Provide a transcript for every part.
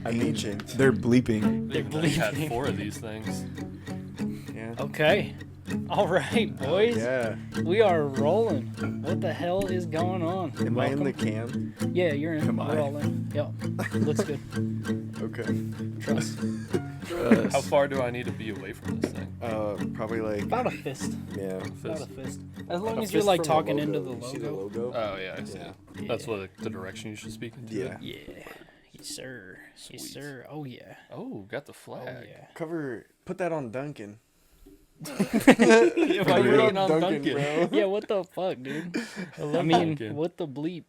I mean, Ancient. they're bleeping. They even had 4 of these things. Yeah. Okay. All right, boys. Yeah. We are rolling. What the hell is going on? Am I in the Welcome. cam? Yeah, you're in. Am We're I? all in. Yep. Looks good. Okay. Trust. How far do I need to be away from this thing? Probably like About a fist. yeah. About a fist. As long A as you're fist like from talking into the You see logo. Oh, yeah, I see Yeah. it. That's what the direction you should speak into. Yeah. Yeah. Yes, sir. Yes, Sweet. sir. Oh yeah. Oh, got the Oh flag. yeah. Put that on Duncan. Why you Put it hating on Duncan? bro. Yeah. What the fuck, dude? I mean, what the bleep?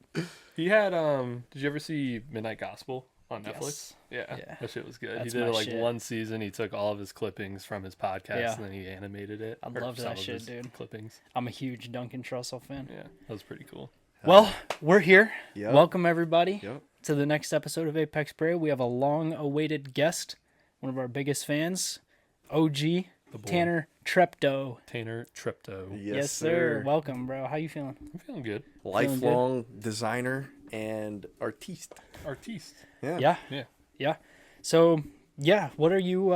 He had did you ever see Midnight Gospel on Netflix? Yes. Yeah. Yeah. That shit was good. That's He did my like shit. one season. He took all of his clippings from his podcast Yeah. and then he animated it. I or loved some that of shit, his dude. Clippings. I'm a huge Duncan Trussell fan. Yeah, that was pretty cool. Well, we're here. Yep. Welcome everybody Yep. to the next episode of Apex Prey. We have a long-awaited guest, one of our biggest fans, OG The boy. Tanner Treptow. Tanner Treptow. Yes, sir. Welcome, bro. How you feeling? I'm feeling good. Lifelong designer and artiste. Artiste. Yeah. Yeah. Yeah. So, yeah, what are you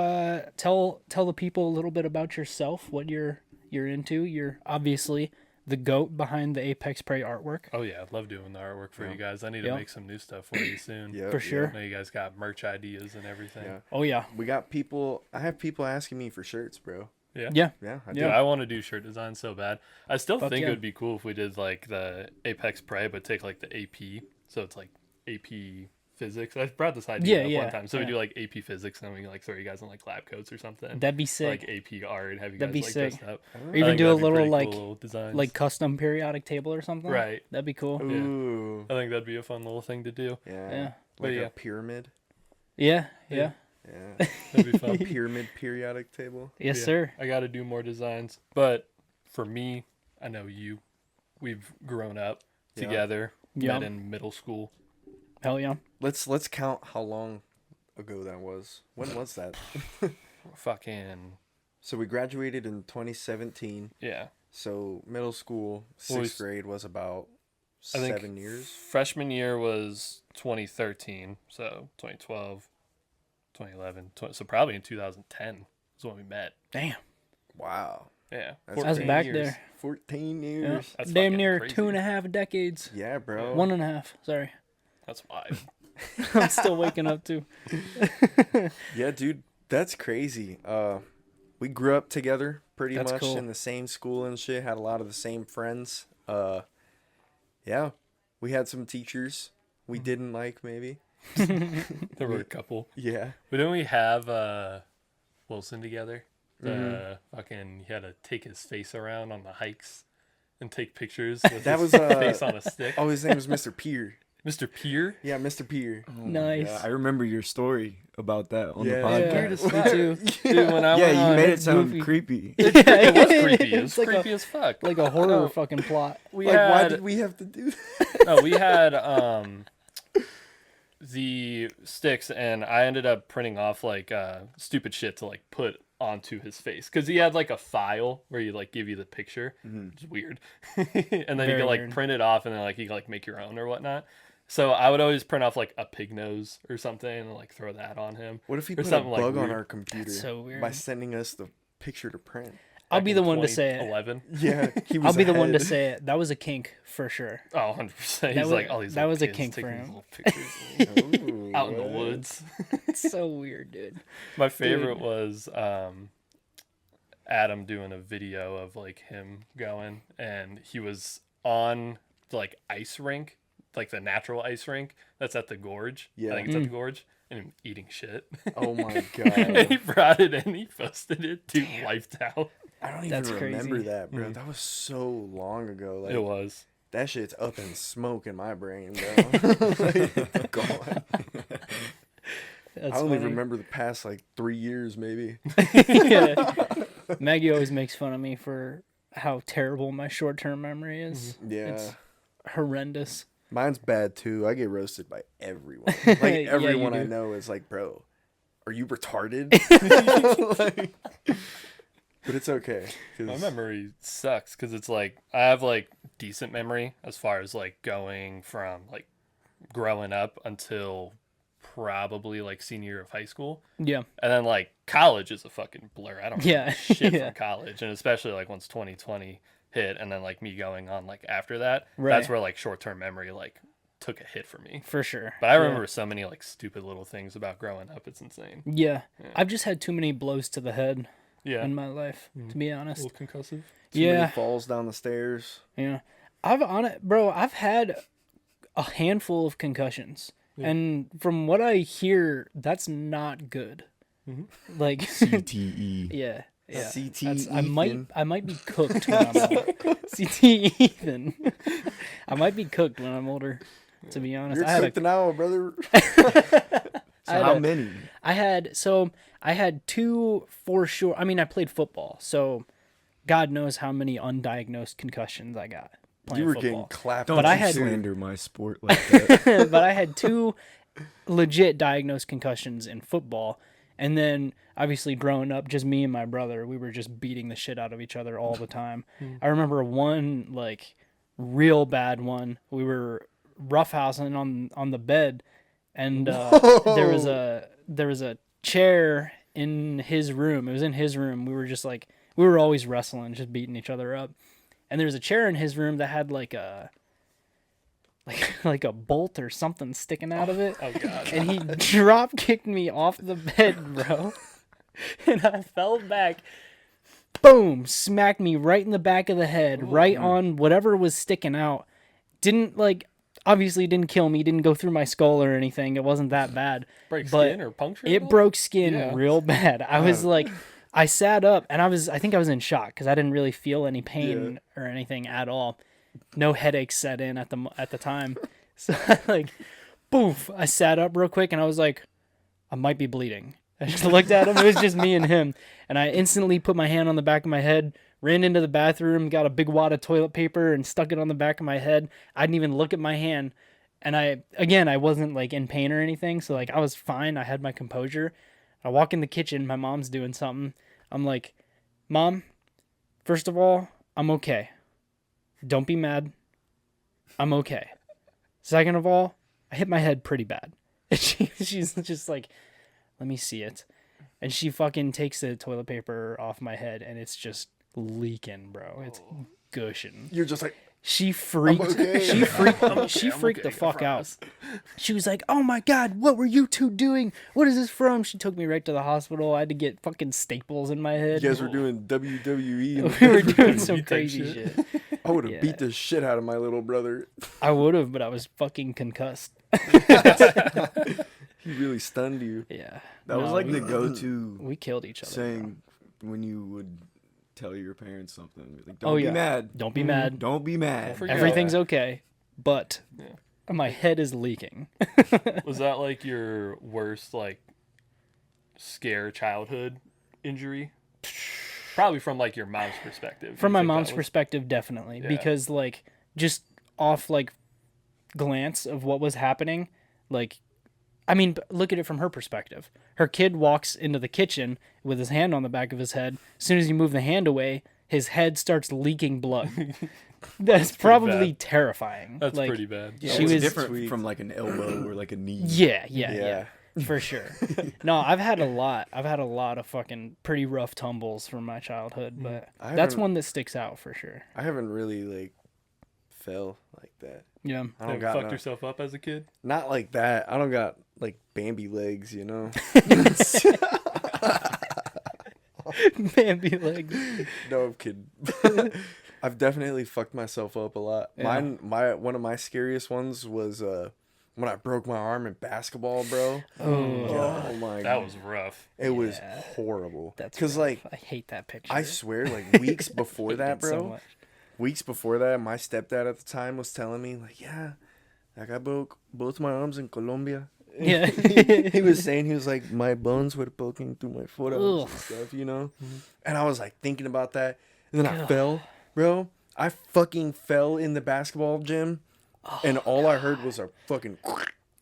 tell the people a little bit about yourself, what you're into. You're obviously the goat behind the Apex Prey artwork. Oh yeah, I love doing the artwork for you guys. I need to Yeah. make some new stuff for you soon. Yeah. For sure. I know you guys got merch ideas and everything. Yeah. Oh yeah. We got people. I have people asking me for shirts, bro. Yeah. Yeah. Yeah. I Dude, do. I want to do shirt design so bad. I still Fuck think yeah. it would be cool if we did like the Apex Prey, but take like the AP. So it's like AP Physics. I brought this idea up Yeah, one time. So yeah. we do like AP Physics and we can like throw you guys in like lab coats or something. That'd be Or, sick. like AP art, have you That'd guys be like sick. dressed up. Or I even think do a that'd be little pretty like cool little designs. like custom periodic table or something. Right. That'd be cool. Ooh. I think that'd be a fun little thing to do. Yeah. Yeah. But Like yeah. a pyramid. Yeah. Yeah. Yeah. That'd be fun. Pyramid periodic table. Yes, Yeah, sir. I got to do more designs. But for me, I know you. We've grown up Yeah. together. Yeah. Met in middle school. Hell yeah. Let's count how long ago that was. When was that? Fucking So we graduated in 2017. yeah. So middle school, Well, sixth grade was about I think 7 years. Freshman year was 2013, so 2012, 2011, so probably in 2010 is when we met. Damn. Wow. Yeah, That's I was 14 back years. there. 14 Yeah. years. That's Damn fucking near crazy. 2.5 decades. Yeah, bro. 1.5. Sorry. That's wild. I'm still waking up too. Yeah, dude, that's crazy. We grew up together pretty That's much cool. in the same school and shit. Had a lot of the same friends. Yeah, we had some teachers we didn't like, maybe. There were a couple. Yeah. But didn't we have Wilson together? Mm-hmm. Fucking, he had to take his face around on the hikes and take pictures with That his was face on a stick. Oh, his name was Mr. Pier. Mr. Pier? Yeah, Mr. Pier. Nice. Yeah, I remember your story about that on Yeah. the Yeah. podcast. Weird as fuck too. Dude, when I Yeah, went you on, made it it's sound goofy. creepy. it was creepy. It was It's like creepy as fuck. Like a horror No. fucking plot. We Like, why had, did we have to do that? no, we had the sticks, and I ended up printing off like stupid shit to like put onto his face because he had like a file where you like give you the picture, which is weird, and then Very you can like weird. print it off, and then like you can like make your own or whatnot. So I would always print off like a pig nose or something and like throw that on him. What if he Or put a something, like, bug on weird. our computer so weird. by sending us the picture to print? I'll be Back the in one to say it. 2011. Yeah, he was I'll be the one to ahead. say it. That was a kink for sure. Oh, 100%. That He's was- like, all these that little was a kids kink taking for these him. little pictures Ooh, out in the what? woods. It's so weird, dude. My favorite was Adam doing a video of like him going, and he was on the like ice rink, like the natural ice rink that's at the gorge. Yeah. I think it's at the gorge, and him eating shit. Oh my And he god. brought it in, he posted it to Lifetime. I don't even That's remember crazy. that, bro. Mhm. That was so long ago. Like It was. that shit's up in smoke in my brain, bro. Like, gone. That's I only funny. remember the past like 3 years, maybe. Yeah. Maggie always makes fun of me for how terrible my short-term memory is. Yeah. It's horrendous. Mine's bad too. I get roasted by everyone. Like Yeah, you everyone I do. know is like, bro, are you retarded? Like, but it's okay. 'cause- My memory sucks because it's like I have like decent memory as far as like going from like growing up until probably like senior year of high school. Yeah. And then like college is a fucking blur. I don't know Yeah. shit Yeah. from college. And especially like once 2020 hit and then like me going on like after that, Right. that's where like short-term memory like took a hit for me. For sure. But I Yeah. remember so many like stupid little things about growing up. It's insane. Yeah. I've just had too many blows to the head Yeah. in my life, to be honest. A little concussive. Too many Yeah. falls down the stairs. Yeah. I've had a handful of concussions. And from what I hear, that's not good. Like CTE. yeah. Yeah. CT That's- Ethan. I might be cooked when I'm older. CT Ethan. I might be cooked when I'm older, to be honest. You're I had cooked now, brother. So had how a- many? I had two for sure. I mean, I played football, so God knows how many undiagnosed concussions I got playing You were football. getting clapped. Don't But I you had- slander my sport like that. But I had two legit diagnosed concussions in football. And then obviously growing up, just me and my brother, we were just beating the shit out of each other all the time. I remember one like real bad one. We were roughhousing on the bed, and there was a chair in his room. It was in his room. We were just like we were always wrestling, just beating each other up. And there was a chair in his room that had like a bolt or something sticking out of it. Oh god. And he drop kicked me off the bed, bro. And I fell back. Boom! Smacked me right in the back of the head, right on whatever was sticking out. Didn't obviously didn't kill me, didn't go through my skull or anything. It wasn't that bad. Break but skin or puncture? It broke skin Yeah. real bad. I was like, I sat up and I think I was in shock because I didn't really feel any pain or anything at all. No headaches set in at the time. So I boof, I sat up real quick and I was like, I might be bleeding. I just looked at him. It was just me and him. And I instantly put my hand on the back of my head, ran into the bathroom, got a big wad of toilet paper and stuck it on the back of my head. I didn't even look at my hand. And I wasn't in pain or anything. So I was fine. I had my composure. I walk in the kitchen. My mom's doing something. I'm like, Mom, first of all, I'm okay. Don't be mad. I'm okay. Second of all, I hit my head pretty bad. And she's just like, let me see it. And she fucking takes the toilet paper off my head and it's just leaking, bro. It's gushing. You're just like, She freaked. okay. She freaked. She I'm freaked okay, the I fuck out. promise. She was like, "Oh my god, what were you two doing? What is this from?" She took me right to the hospital. I had to get fucking staples in my head. you guys were doing WWE. We were doing some Beat that crazy shit. shit. I would have Yeah. beat the shit out of my little brother. I would have, but I was fucking concussed. He really stunned you. Yeah, That was No, like we, the go-to we killed each other. bro. saying when you would tell your parents something. Like, Oh, don't yeah. be mad. Don't be mad. Don't be mad. forget- Everything's okay, but my head is leaking. Was that like your worst scare childhood injury? Probably from your mom's perspective. From You my think that mom's was- perspective, definitely, Yeah. because just off glance of what was happening, I mean, look at it from her perspective. Her kid walks into the kitchen with his hand on the back of his head. As soon as you move the hand away, his head starts leaking blood. That's probably bad. terrifying. That's pretty bad. She It's was different sweet. from an elbow or a knee. Yeah, for sure. No, I've had a lot of fucking pretty rough tumbles from my childhood, but I that's haven't- one that sticks out for sure. I haven't really fell like that. Yeah. I don't Have you got fucked no- yourself up as a kid? not like that. I don't got Bambi legs, you know. Bambi legs. No, I'm kidding. I've definitely fucked myself up a lot. Yeah. One of my scariest ones was when I broke my arm in basketball, bro. Oh, my That god, was rough. it was Yeah. horrible. that's Because rough. I hate that picture. I swear, weeks before Hate that, it so bro. much. Weeks before that, my stepdad at the time was telling me I broke both my arms in Colombia. Yeah. He was saying, he was like, my bones were poking through my foot and Ugh. stuff, you know? And I was thinking about that. And then I fell, bro. I fucking fell in the basketball gym. And all I heard was a fucking,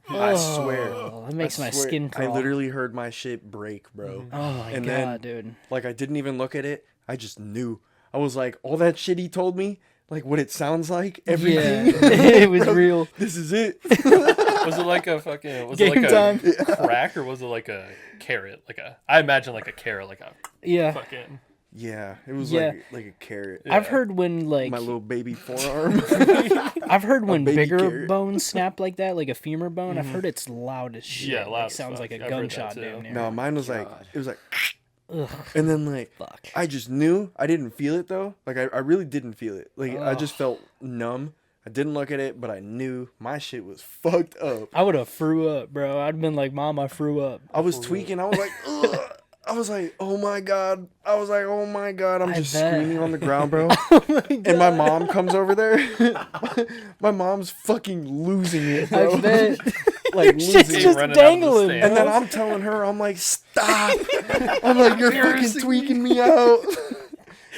I swear. Oh, that makes I my swear, skin I crawl. literally heard my shit break, bro. Oh my And god, then- dude. I didn't even look at it. I just knew. I was like, all that shit he told me, what it sounds like, everything. Yeah, it was real. This is it. Was it like a fucking? Was Game it like time. a crack or was it like a carrot? Like a? I imagine like a carrot, like a Yeah. fucking. Yeah, it was Yeah. like a carrot. Yeah. I've heard when like My little baby forearm. I've heard when baby bigger carrot. bones snap like that, like a femur bone. I've heard it's loud as shit. Yeah, loud Like, as sounds fuck. like a I've heard that gunshot too. damn near. No, mine was like God. it was like, Ugh, and then like fuck. I just knew I didn't feel it though. Like I really didn't feel it. Like I just felt numb. I didn't look at it, but I knew my shit was fucked up. I would have threw up, bro. I'd been like, Mom, I threw up. I was tweaking. I was like, ugh. I was like, oh my god. I was like, oh my god. I'm I just bet. screaming on the ground, bro. Oh And my mom comes over there. My mom's fucking losing it, bro. I bet. Like Shit's losing it. just running out of the dangling. stand. And then I'm telling her, I'm like, stop. I'm like, you're fucking tweaking me out.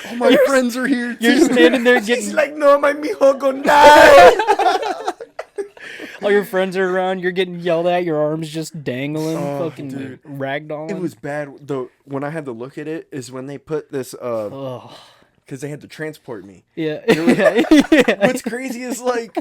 All my friends are here too. You're standing there She's getting like, no, my mijo gonna die. all your friends are around. You're getting yelled at. Your arms just dangling, Oh, fucking dude. ragdolling. It was bad. Though when I had to look at it is when they put this Oh, because they had to transport me. yeah. Yeah. What's crazy is like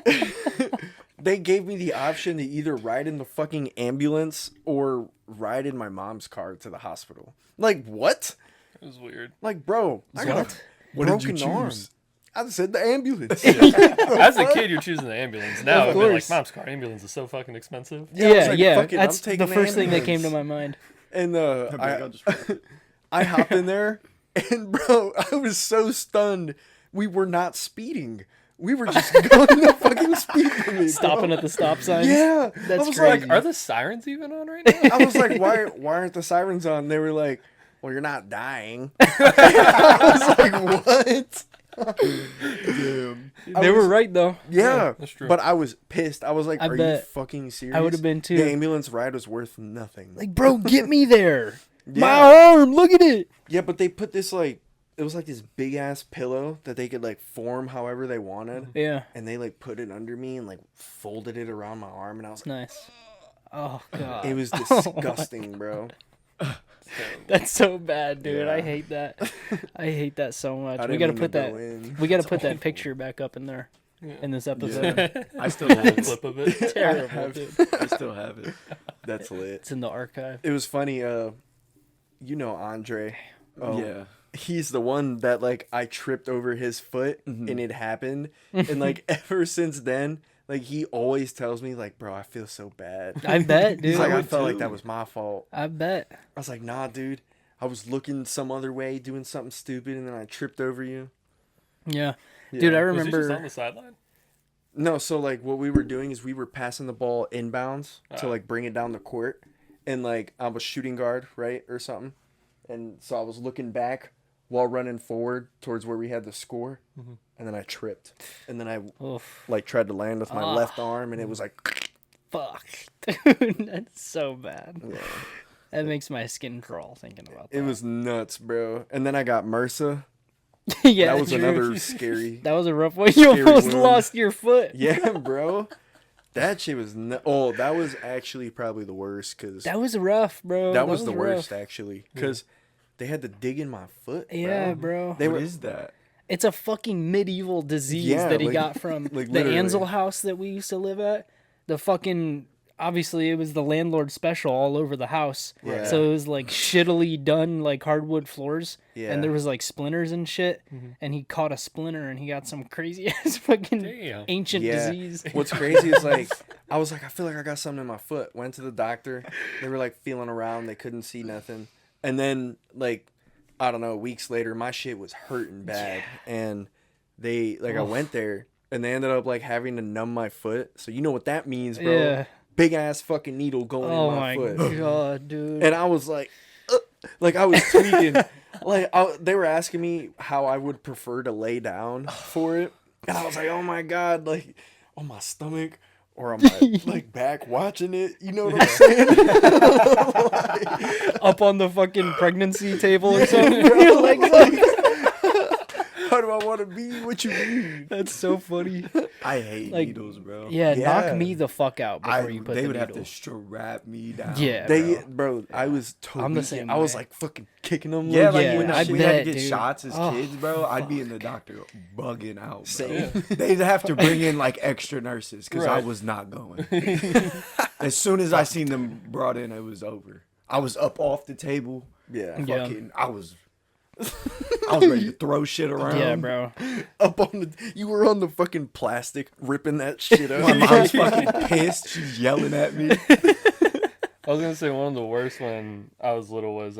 they gave me the option to either ride in the fucking ambulance or ride in my mom's car to the hospital. Like what? It was weird. Like bro, I got a What did you broken arm. choose? I said the ambulance. As a kid, you're choosing the ambulance. Now, Of I've been like, course. Mom's car ambulance is so fucking expensive. Yeah, I was Yeah, like, yeah. "Fuck it, I'm That's taking the the first thing that came to ambulance." my mind. And I'd be like, I'll just- I hopped in there, and bro, I was so stunned. We were not speeding. We were just going the fucking speed limit. Stopping at the stop signs. Yeah, That's I was crazy. like, Are the sirens even on right now? I was like, why aren't the sirens on? They were like, well, you're not dying. I was like, what? Damn. They were right though. Yeah, that's true. But I was pissed. I was like, I are you bet. fucking serious? I would have been too. The ambulance ride was worth nothing. Like, bro, get me there. My Yeah. arm, look at it. Yeah, but they put this like, it was like this big ass pillow that they could like form however they wanted. Yeah, And they like put it under me and like folded it around my arm, and I was like, nice. Oh god, it was disgusting, bro. that's so bad, dude. I Yeah. hate that. I hate that so much. I We didn't gotta mean put to that. go in. We gotta put that picture back up in there in this episode. I still have it. Clip of it. Terrible, have- dude. I still have it. That's lit. It's in the archive. It was funny. You know Andre. Yeah. He's the one that like I tripped over his foot and it happened, and like ever since then, like he always tells me like, bro, I feel so bad. I bet, dude. He's like, I would felt like too. that was my fault. I bet. I was like, nah, dude. I was looking some other way, doing something stupid, and then I tripped over you. Yeah. Yeah. Dude, I Was he just on remember. the sideline? No, so like what we were doing is we were passing the ball inbounds to Ah. like bring it down the court, and like I was shooting guard, right, or something, and so I was looking back while running forward towards where we had the score, and then I tripped, and then I Oof. like tried to land with my Ah. left arm, and it was like, Fuck. Dude, that's so bad. yeah, That makes my skin crawl thinking about that. it was nuts, bro. And then I got MRSA. yeah, That was true. another scary. That was a rough one. You almost wound. lost your foot. Yeah, bro. That shit was oh, that was actually probably the worst because That was rough, bro. that was the rough. worst actually because they had to dig in my foot. Bro. Yeah, bro. They What were is that? It's a fucking medieval disease Yeah, that he like- got from like the literally. Ansel house that we used to live at. The fucking obviously it was the landlord special all over the house. Yeah. So it was like shittily done like hardwood floors. Yeah. And there was like splinters and shit. And he caught a splinter and he got some crazy ass fucking Damn. ancient Yeah. disease. What's crazy is like I was like, I feel like I got something in my foot. Went to the doctor. They were like feeling around. They couldn't see nothing. And then like I don't know, weeks later, my shit was hurting bad. And they like I went there and they ended up like having to numb my foot. So you know what that means, bro? Yeah. Big ass fucking needle going Oh in my my foot. god, dude. And I was like I was tweaking. They were asking me how I would prefer to lay down for it, and I was like, oh my god, like on my stomach or on my like back watching it. You know what I'm saying? Up on the fucking pregnancy table or something. Bro, like, how do I want want to be. What you mean? That's so funny. I hate Like, needles, bro. Yeah, Yeah. knock me the fuck out before you put They the would needle. have to strap me down. Yeah, Bro, I was totally. I'm the same I was way. like fucking kicking them. Yeah, like Yeah, when I we had bet, to get dude. shots as Oh, kids, bro, I'd be in the doctor bugging out. Bro. Same. They'd have to bring in like extra nurses because I Right. was not going. As soon as I seen them brought in, it was over. I was up off the table. Yeah. Yeah. Fucking, I was ready to throw shit around. Yeah, bro. Up on the. You were on the fucking plastic, ripping that shit up. My mom's fucking pissed. She's yelling at me. I was gonna say one of the worst when I was little was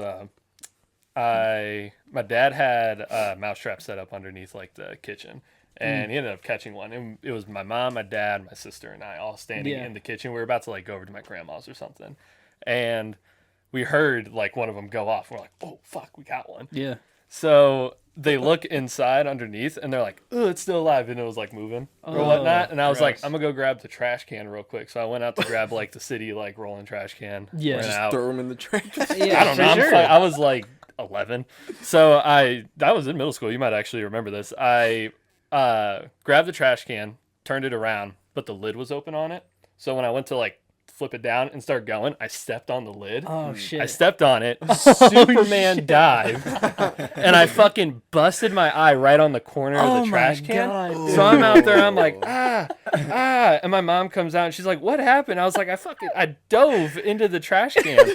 my dad had a mousetrap set up underneath like the kitchen, and he ended up catching one. And it was my mom, my dad, my sister, and I all standing Yeah. in the kitchen. We were about to like go over to my grandma's or something, and we heard like one of them go off. We're like, oh fuck, we got one. Yeah. So they look inside underneath and they're like, oh, it's still alive. And it was like moving or Oh, whatnot. And I was like, gross. I'm going to go grab the trash can real quick. So I went out to grab like the city, like rolling trash can. Yeah. Ran Just out. Throw them in the trash. Yeah, I don't know. for sure. I was like 11. So I was in middle school. You might actually remember this. I grabbed the trash can, turned it around, but the lid was open on it. So when I went to like flip it down and start going, I stepped on the lid. Oh shit. I stepped on it, Superman dive, and I fucking busted my eye right on the corner Oh of the my trash can. God, So I'm out there, I'm like, and my mom comes out and she's like, what happened? I was like, I dove into the trash can.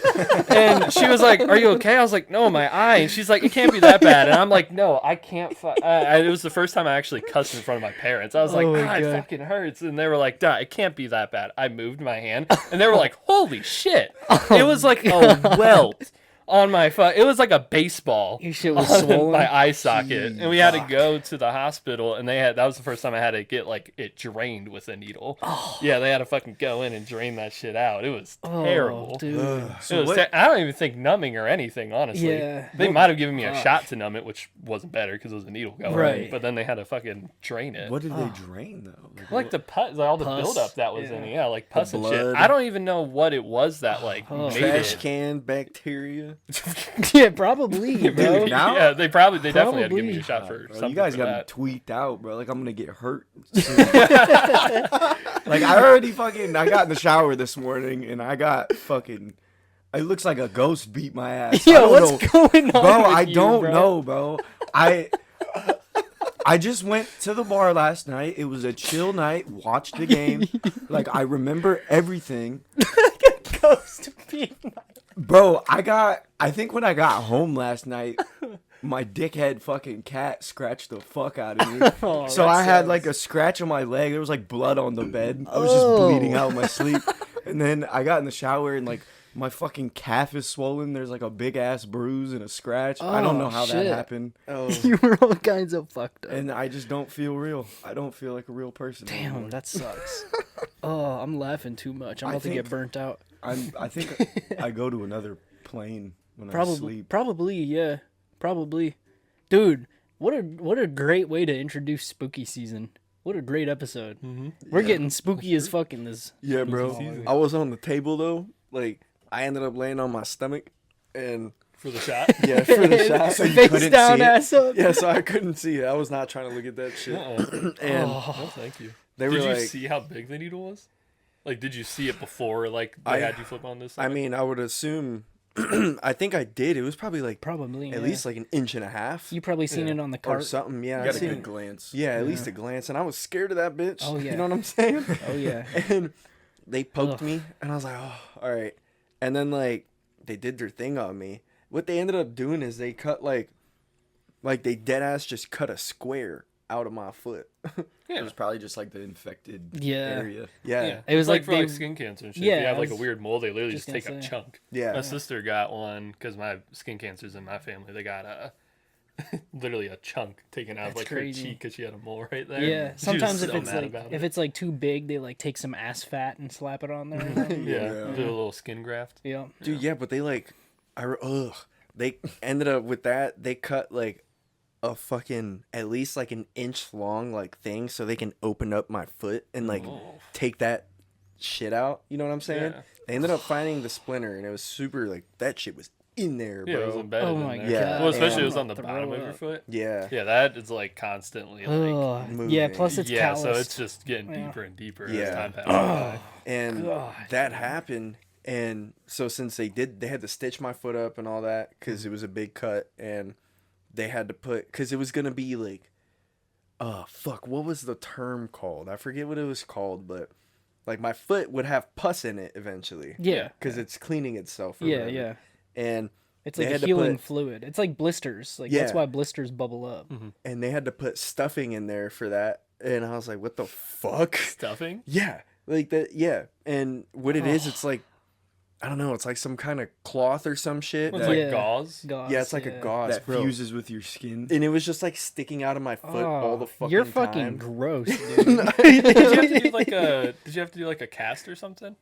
And she was like, are you okay? I was like, no, my eye. And she's like, it can't be that bad. And I'm like, no, I can't. It was the first time I actually cussed in front of my parents. I was like, Oh my it God. fucking hurts. And they were like, duh, it can't be that bad. I moved my hand and they were like, holy shit. It was like a welt on my it was like a baseball Your shit was on swollen. my eye socket, and we had to go to the hospital, and that was the first time I had to get like it drained with a needle. Yeah, they had to fucking go in and drain that shit out. It was terrible. Oh, dude. It was I don't even think numbing or anything, honestly. Yeah. They might have given me a shot to numb it, which wasn't better because it was a needle going. Right. But then they had to fucking drain it. What did they drain though? Like the pus, like all the Pus, buildup that was in it. Yeah, like pus and shit. blood. I don't even know what it was that like made Trash it. can bacteria. Yeah, probably, bro. Now? Yeah, they definitely had to give me a Probably. shot for Bro, something. you guys for got that. me tweaked out, bro. Like I'm gonna get hurt. soon. Like I already I got in the shower this morning and I got fucking. It looks like a ghost beat my ass. I Yo, don't what's know. going on? Bro, with I you, don't bro? know, bro. I just went to the bar last night. It was a chill night. Watched the game. Like I remember everything. Ghost being Bro, I think when I got home last night, my dickhead fucking cat scratched the fuck out of me. Oh, So that I had sucks. like a scratch on my leg. There was like blood on the bed. I was Oh. just bleeding out in my sleep. And then I got in the shower and like my fucking calf is swollen. There's like a big ass bruise and a scratch. I don't Oh, know how shit. that happened. Oh, You were all kinds of fucked up. And I just don't feel real. I don't feel like a real person. Damn, anymore. that sucks. Oh, I'm laughing too much. I'm I about to get think- burnt out. I think I go to another plane when I Probably, sleep. probably, yeah, probably. Dude, what a great way to introduce spooky season. What a great episode. We're getting spooky as fuck in this. yeah, bro. season. I was on the table though. Like I ended up laying on my stomach, and For the shot? yeah, for the shot. So you Face couldn't down, see it? ass up. Yeah, so I couldn't see it. I was not trying to look at that shit. Uh-uh. And No, thank you. they were Did you like, see how big the needle was? Like, did you see it before? Like, they I- had you flip on this? I mean, I would assume. I think I did. It was probably like Probably. at yeah. least like an inch and a half You probably seen Yeah. it on the or cart. something. Yeah, You I got a seen good it. glance. Yeah, at least a glance, and I was scared of that bitch. Oh, yeah. You know what I'm saying? Oh yeah. And they poked Ugh. me, and I was like, oh, all right. And then like they did their thing on me. What they ended up doing is they cut like they dead ass just cut a square out of my foot. It was probably just like the infected Yeah. area. Yeah, yeah. It was It's like for they- like skin cancer and shit. Yeah, If you have I like a was weird mole, they literally just just take gonna a say. chunk. yeah. My sister got one because my skin cancer's in my family. They got literally a chunk taken out of That's like crazy. her cheek because she had a mole right there. Yeah. She was Sometimes if so it's mad like about if it. it's like too big, they like take some ass fat and slap it on there. or something. yeah, Yeah. do a little skin graft. Yeah. Dude, yeah, but they like, they ended up with that. They cut like a fucking at least like an inch long like thing so they can open up my foot and like Oh. take that shit out. You know what I'm saying? Yeah. They ended up finding the splinter and it was super like that shit was in there, Yeah, it was bro. embedded Oh in my there. Yeah. Well, especially and- it was on the Throw bottom of up. your foot. Yeah. Yeah, that is like constantly like. Ugh. Yeah, moving. plus it's Yeah, calloused. so it's just getting Yeah. deeper and deeper as Yeah. time passes by. And God, that happened. And so since they had to stitch my foot up and all that because it was a big cut, and they had to put, because it was gonna be like, fuck, what was the term called? I forget what it was called, but like my foot would have pus in it eventually. Yeah. Because it's cleaning itself. Or Yeah, whatever. yeah. And It's they like a had to healing put- fluid. It's like blisters. Like that's Yeah. why blisters bubble up. and they had to put stuffing in there for that, and I was like, what the fuck? Stuffing. Yeah, like that. Yeah, and what it is, it's like, I don't know, it's like some kind of cloth or some shit. It's that- like Yeah. gauze. Gauze, yeah, it's like a gauze, That bro. fuses with your skin. And it was just like sticking out of my foot all the fucking You're fucking time. gross, dude. Did you have to do like a? Did you have to do like a cast or something?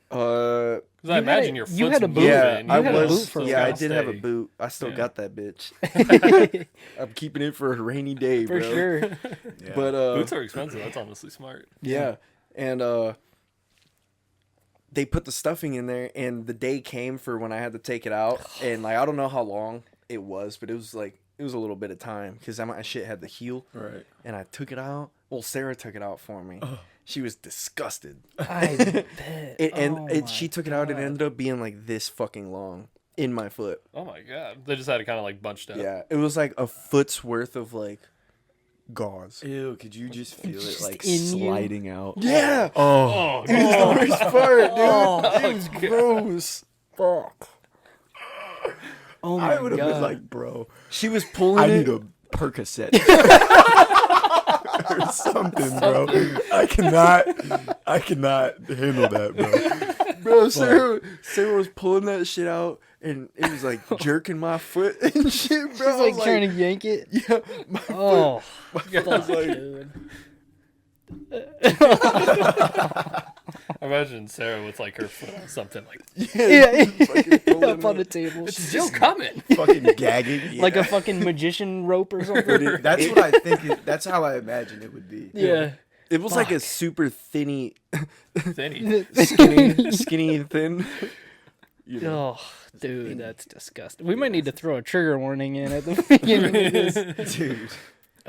Because I had imagine a- your you foot's had a boot. yeah, moving. I You had a was. boot for a yeah, I while. did have a Stay. boot. I still Yeah. got that bitch. I'm keeping it for a rainy day, For bro. sure. Yeah. But Boots are expensive. That's honestly smart. yeah, and they put the stuffing in there, and the day came for when I had to take it out, and like I don't know how long it was, but it was a little bit of time because my shit had to heal, Right. and I took it out. Well, Sarah took it out for me. She was disgusted, I bet. she took it out and it ended up being like this fucking long in my foot. Oh my god. They just had it kind of like bunched up. Yeah, it was like a foot's worth of like gauze. Ew, could you just feel it Just like in you? sliding out? Yeah, Oh, it was the worst part, dude. Oh, It was gross. Fuck. Oh my I would have god. been like, bro, She was pulling I it. need a Percocet. or something, bro. I cannot handle that, bro. Bro, Sarah was pulling that shit out, and it was like jerking my foot and shit, bro. She's like trying to yank it. yeah, my Oh, foot was like, dude. I imagine Sarah with like her foot on something like Yeah, fucking pulling up on the it. table. it's still coming. fucking gagging. Like a fucking magician rope or something. That's what I think. That's how I imagine it would be. Yeah. It was like a super thinny, Thinny. skinny thin. You know. Oh, dude, that's disgusting. We might need to throw a trigger warning in at the beginning of this. Dude.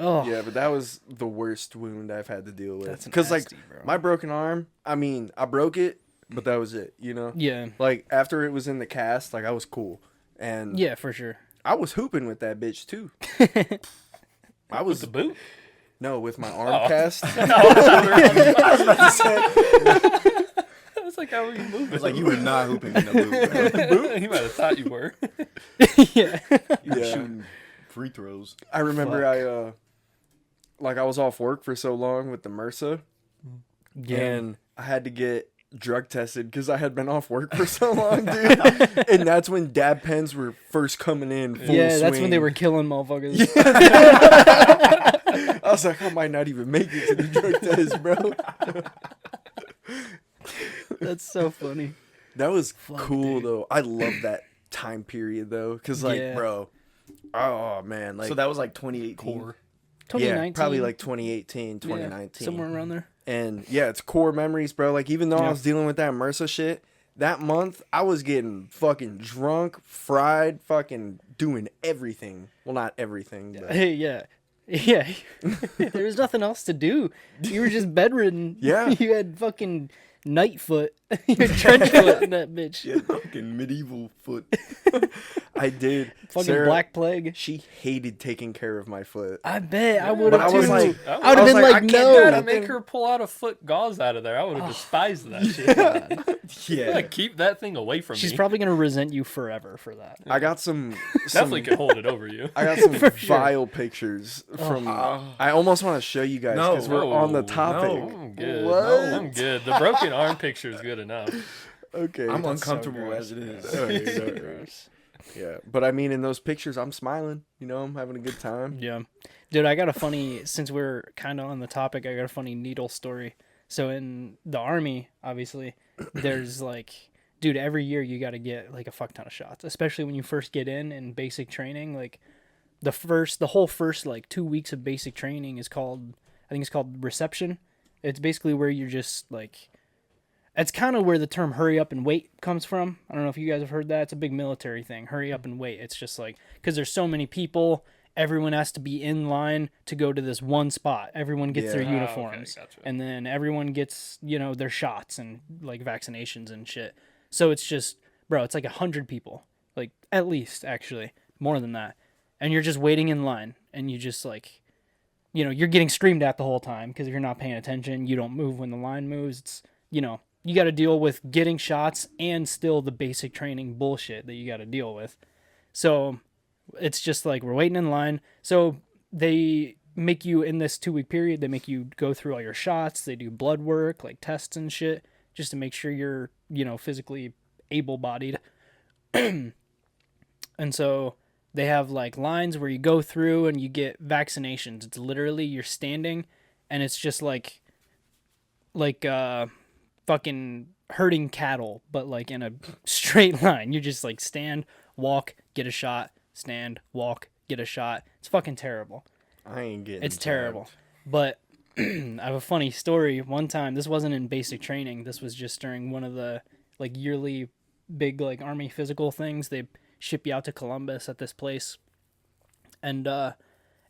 Oh, Yeah, but that was the worst wound I've had to deal with. That's Because like nasty, bro. my broken arm, I mean, I broke it, but that was it. You know. yeah, Like after it was in the cast, like I was cool, and yeah, for sure. I was hooping with that bitch too. I was The boot. no with my arm cast. It's like how were you moving? It's like you were not hooping in the boot, bro. You might have thought you were. Yeah. You were Yeah. shooting free throws. I remember I was off work for so long with the MRSA, and I had to get drug tested because I had been off work for so long, dude. And that's when dab pens were first coming in full Yeah, that's when swing. they were killing motherfuckers. I was like, I might not even make it to the drug test, bro. That's so funny. That was cool dude. though. I love that time period though, because like, Yeah. bro, oh man, like So that was like 2018. Core. 2019. yeah, probably like 2018, yeah, 2019, somewhere around there. And yeah, it's core memories, bro. Like even though I Yeah. was dealing with that MRSA shit, that month I was getting fucking drunk, fried, fucking doing everything. Well, not everything, but Hey, yeah. Yeah. There was nothing else to do. You were just bedridden. Yeah. You had fucking night foot. You had trench foot in that bitch. Yeah, fucking medieval foot. I did. Fucking Sarah, Black Plague. She hated taking care of my foot. I bet I would But have I was too. like- I would I have was been like, like, I can't no. do Gotta that. make her pull out a foot gauze out of there. I would have despised that shit. Yeah. Like, keep that thing away from She's me. probably gonna resent you forever for that. I got some Definitely could hold it over you. I got some For sure. vile pictures from. I almost want to show you guys No. because we're on the No, topic. I'm good. What? I'm good. The broken arm picture is good enough. Okay. I'm That's so uncomfortable gross. as it is. Sorry, sorry. Gross. Yeah, but I mean, in those pictures, I'm smiling. You know, I'm having a good time. Yeah. Dude, I got a funny, since we're kind of on the topic, I got a funny needle story. So in the Army, obviously, there's like, dude, every year you got to get like a fuck ton of shots, especially when you first get in basic training. Like the whole first like 2 weeks of basic training is called, I think it's called reception. It's basically where you're just like, It's kind of where the term hurry up and wait comes from. I don't know if you guys have heard that. It's a big military thing. Hurry up and wait. It's just like, because there's so many people, everyone has to be in line to go to this one spot. Everyone gets their Ah, okay, uniforms. gotcha. And then everyone gets, their shots and like vaccinations and shit. So it's just, bro, it's like 100 people. Like at least, actually. More than that. And you're just waiting in line. And you just like, you're getting screamed at the whole time. Because if you're not paying attention, you don't move when the line moves. It's, you got to deal with getting shots and still the basic training bullshit that you got to deal with. So it's just like we're waiting in line. So they make you, in this 2-week period, they make you go through all your shots. They do blood work, like tests and shit, just to make sure you're, physically able-bodied. And so they have like lines where you go through and you get vaccinations. It's literally you're standing and it's just like fucking herding cattle, but like in a straight line. You just like stand, walk, get a shot, stand, walk, get a shot. It's fucking terrible. I ain't getting It's jabbed. terrible. But I have a funny story. One time, this wasn't in basic training. This was just during one of the like yearly big like Army physical things. They ship you out to Columbus at this place. And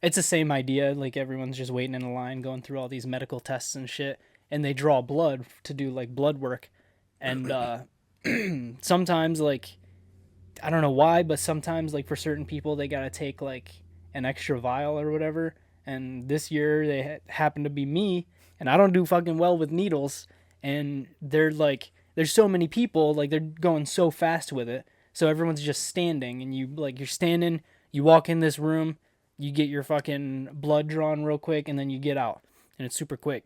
it's the same idea. Like everyone's just waiting in a line, going through all these medical tests and shit. And they draw blood to do like blood work. And sometimes like, I don't know why, but sometimes like for certain people, they got to take like an extra vial or whatever. And this year they happened to be me, and I don't do fucking well with needles. And they're like, there's so many people, like they're going so fast with it. So everyone's just standing, and you're standing, you walk in this room, you get your fucking blood drawn real quick, and then you get out, and it's super quick.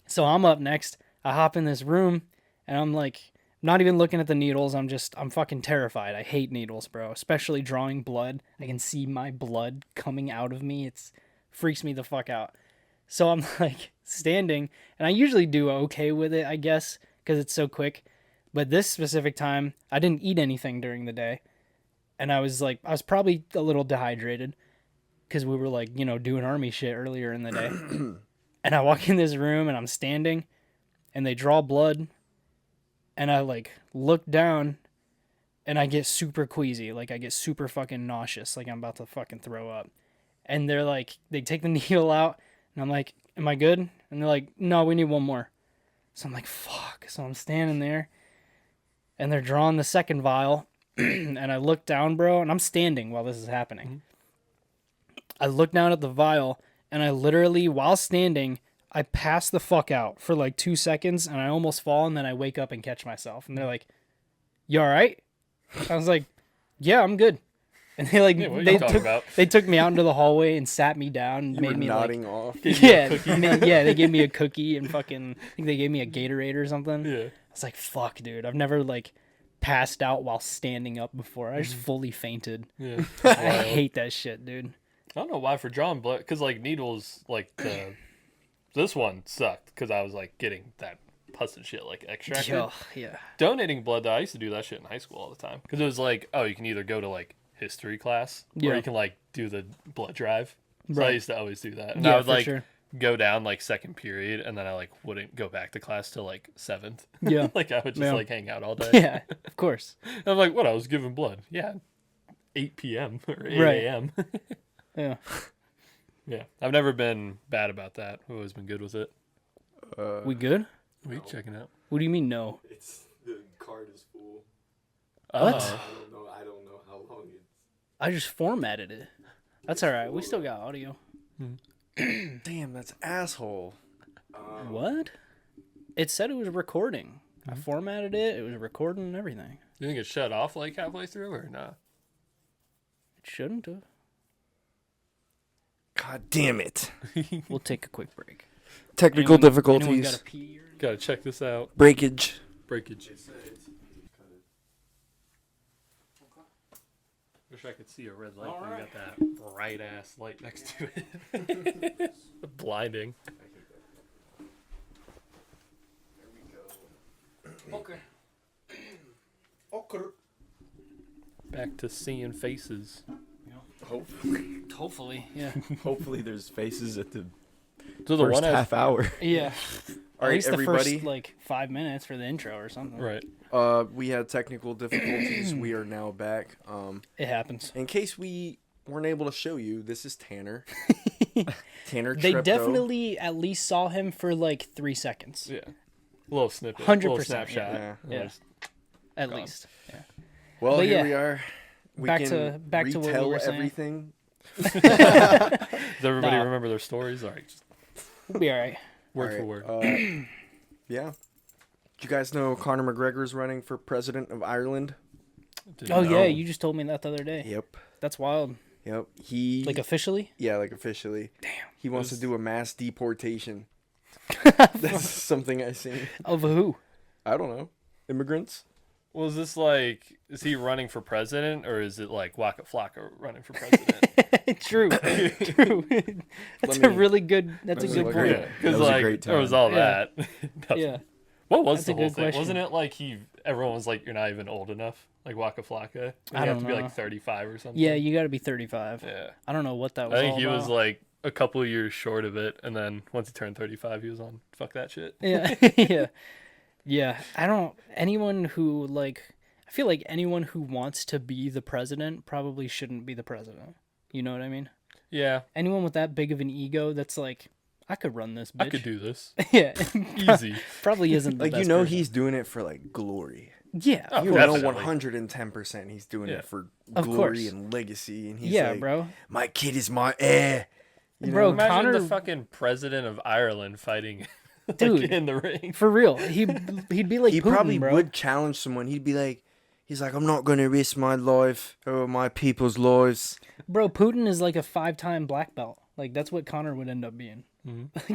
So I'm up next. I hop in this room, and I'm like, not even looking at the needles. I'm fucking terrified. I hate needles, bro. Especially drawing blood. I can see my blood coming out of me. It's freaks me the fuck out. So I'm like standing, and I usually do okay with it, I guess, because it's so quick. But this specific time, I didn't eat anything during the day. And I was probably a little dehydrated because we were like, doing Army shit earlier in the day. And I walk in this room and I'm standing and they draw blood. And I like look down and I get super queasy. Like I get super fucking nauseous. Like I'm about to fucking throw up. And they're like, they take the needle out and I'm like, am I good? And they're like, no, we need one more. So I'm like, fuck. So I'm standing there and they're drawing the second vial. And I look down, bro, and I'm standing while this is happening. I look down at the vial and I literally, while standing, I pass the fuck out for like 2 seconds and I almost fall and then I wake up and catch myself. And they're like, you all right? I was like, yeah, I'm good. And they like, Yeah, what are you talking about? they took me out into the hallway and sat me down and You made were me nodding like, off. yeah, they gave me a cookie and fucking, I think they gave me a Gatorade or something. Yeah. I was like, fuck, dude. I've never like passed out while standing up before. I just fully fainted. Yeah. I Wild. hate that shit, dude. I don't know why for drawing blood, because like needles, like this one sucked because I was like getting that pus and shit like extracted. Yo, yeah. Donating blood though, I used to do that shit in high school all the time because it was like, oh, you can either go to like history class or Yeah. you can like do the blood drive. So I Right. used to always do that, and Yeah, I would for like sure. go down like second period, and then I like wouldn't go back to class till like 7th. Yeah. Like I would just Yeah. like hang out all day. Yeah, of course. I'm like, what? I was giving blood. Yeah, 8 p.m. or 8 Right. a.m. Yeah. Yeah, I've never been bad about that. I've always been good with it. We good? What are you checking out? What do you mean no? It's the card is full. What? I don't know how long it's. I just formatted it. That's all right. We still got audio. Damn, that's asshole. What? It said it was recording. I formatted it. It was recording and everything. You think it shut off like halfway through or not? It shouldn't have. God damn it. We'll take a quick break. Technical Anyone got difficulties. a pee or anything? Gotta check this out. Breakage. Breakage. Wish I could see a red light. All We right. got that bright ass light next to it. Blinding. Okay. Okay. Back to seeing faces. Hopefully, yeah. Hopefully, there's faces at the So the first one half hour. Yeah. All At right, least the everybody. first like 5 minutes for the intro or something. Right. We had technical difficulties. We are now back. It happens. In case we weren't able to show you, this is Tanner. Tanner They Treptow. definitely at least saw him for like 3 seconds. Yeah. A little snippet. 100%, Little snapshot. yeah. Yeah. Just- At Gone. least. Yeah. Well, But here yeah, we are. We back can to what we retell were saying. everything. Does everybody Nah. remember their stories? All right. Just We'll be all right. word for All word. right, yeah. Do you guys know Conor McGregor's running for president of Ireland? Didn't Oh know. yeah, you just told me that the other day. Yep. That's wild. Yep. He Like officially? yeah, like officially. Damn. He wants to This- do a mass deportation. That's something I seen. Of who? I don't know. Immigrants? Well, is this like, is he running for president or is it like Waka Flocka running for president? True. True. That's Let a me- really good. That's a let me good look point. at Yeah, it. because That was a like great there was time. all Yeah. that. Yeah. What was That's the a whole good thing? question. Wasn't it like everyone was like, you're not even old enough, like Waka Flocka? You I have don't to be know. like 35 or something. Yeah, you got to be 35. Yeah. I don't know what that I was. think all he was about. like a couple of years short of it, and then once he turned 35, he was on fuck that shit. Yeah. Yeah. Yeah. I don't. Anyone who like. I feel like anyone who wants to be the president probably shouldn't be the president. You know what I mean? Yeah, Anyone with that big of an ego that's like, I could run this bitch. I could do this Yeah. easy. Probably isn't the Like best person. person. he's doing it for like glory. Yeah. Oh, You definitely. know 110% he's doing Yeah. it for Of glory course. and legacy and he's Yeah, like, bro. my kid is my heir. You Bro, know? Imagine Connor- the fucking president of Ireland fighting like, Dude. in the ring. For real. He'd be like He Putin, probably bro. would challenge someone. He'd be like, he's like, I'm not going to risk my life or my people's lives. Bro, Putin is like a 5-time black belt. Like that's what Connor would end up being.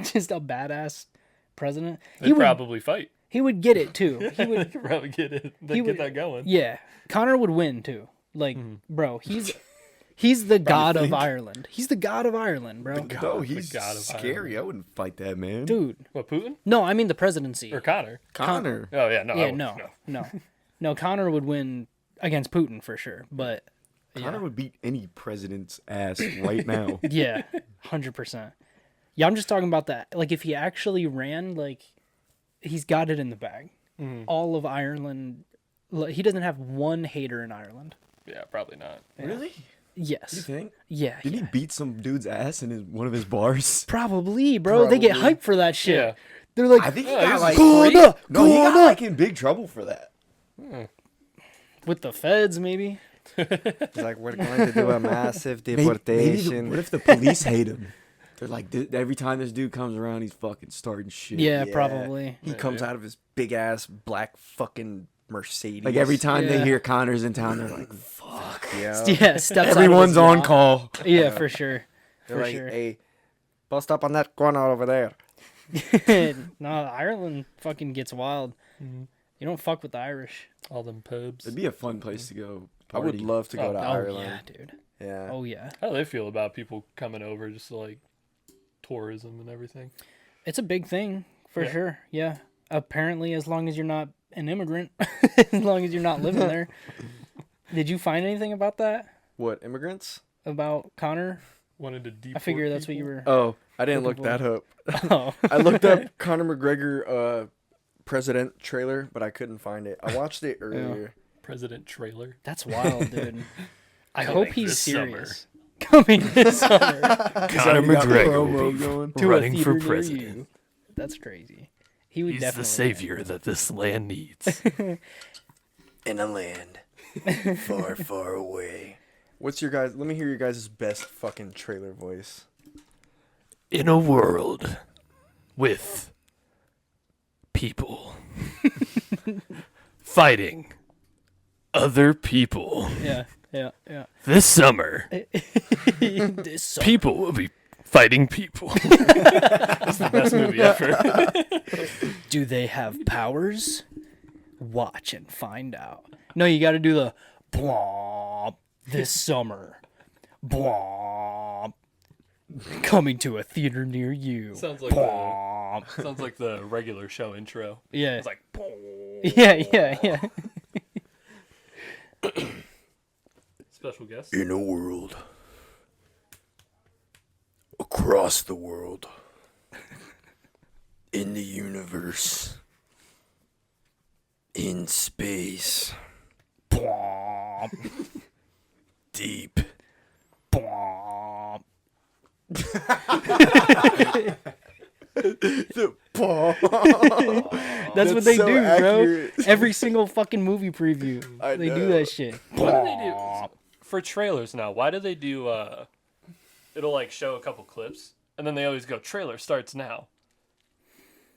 Just a badass president. They He probably fight. would get it too. He would They probably get it. They He get would- that going. Yeah. Connor would win too. Like, bro, he's the god of Ireland. He's the god of Ireland, bro. No, he's god of scary. I wouldn't fight that man. Dude. What, Putin No, I mean the presidency. or Connor? Connor. Oh yeah, no. I Yeah, wouldn't, no. No, Connor would win against Putin for sure. But Connor would beat any president's ass right now. yeah, 100%. Yeah, I'm just talking about that. Like, if he actually ran, like, he's got it in the bag. All of Ireland, he doesn't have one hater in Ireland. Yeah, probably not. Really? Yes. You think? Yeah. Did he beat some dudede's ass in one of his bars? Probably, bro. They get Probably. hyped for that shit. Yeah. They're like, I think he Oh, got he's like Connor, no, he got Connor. like in big trouble for that. with the feds, maybe. He's like, we're going to do a massive Maybe deportation. what if the police hate him? They're like, every time this dude comes around, he's fucking starting shit. Yeah, Yeah. probably. He comes out of his big ass black fucking Mercedes. Like every time Yeah. they hear Connor's in town, they're like, fuck. Yeah. Yeah, steps out of Everyone's his on yacht. call. Yeah, for sure. They're For like, sure. hey, bust up on that corner over there. No, Ireland fucking gets wild. You don't fuck with the Irish. All them pubs. It'd be a fun place to go. I would party. love to go Oh, to Oh Ireland. yeah, dude. Yeah. Oh yeah. How do they feel about people coming over just to like tourism and everything? It's a big thing for Yeah. sure. Yeah. Apparently, as long as you're not an immigrant, as long as you're not living there. Did you find anything about that? What, immigrants? About Connor? Wanted to deport I figure that's what you people? were. Oh, I didn't look Looking that up. Oh. I looked up Conor McGregor president trailer, but I couldn't find it. I watched it earlier. President trailer. That's wild, dude. I Coming hope he's this summer. serious. Coming this summer Conor already got McGregor promo will be going. to running a for theater near president. you. That's crazy. He would He's definitely. the savior that this land needs. In a land far, far away. What's your guys? Let me hear your guys' best fucking trailer voice. In a world with people fighting other people Yeah, yeah, yeah. this summer, This summer. people will be fighting people. That's the best movie ever. Do they have powers? Watch and find out. No, you got to do the blomp this summer. Blomp. Coming to a theater near you. Sounds like Blomp. sounds like the regular show intro. Yeah. It's like Yeah, yeah, yeah. special guest. In a world across the world, In the universe. In space. Deep. That's what they so do, accurate. bro. Every single fucking movie preview, they do that shit. What do they do for trailers now? Why do they do? It'll like show a couple clips, and then they always go trailer starts now.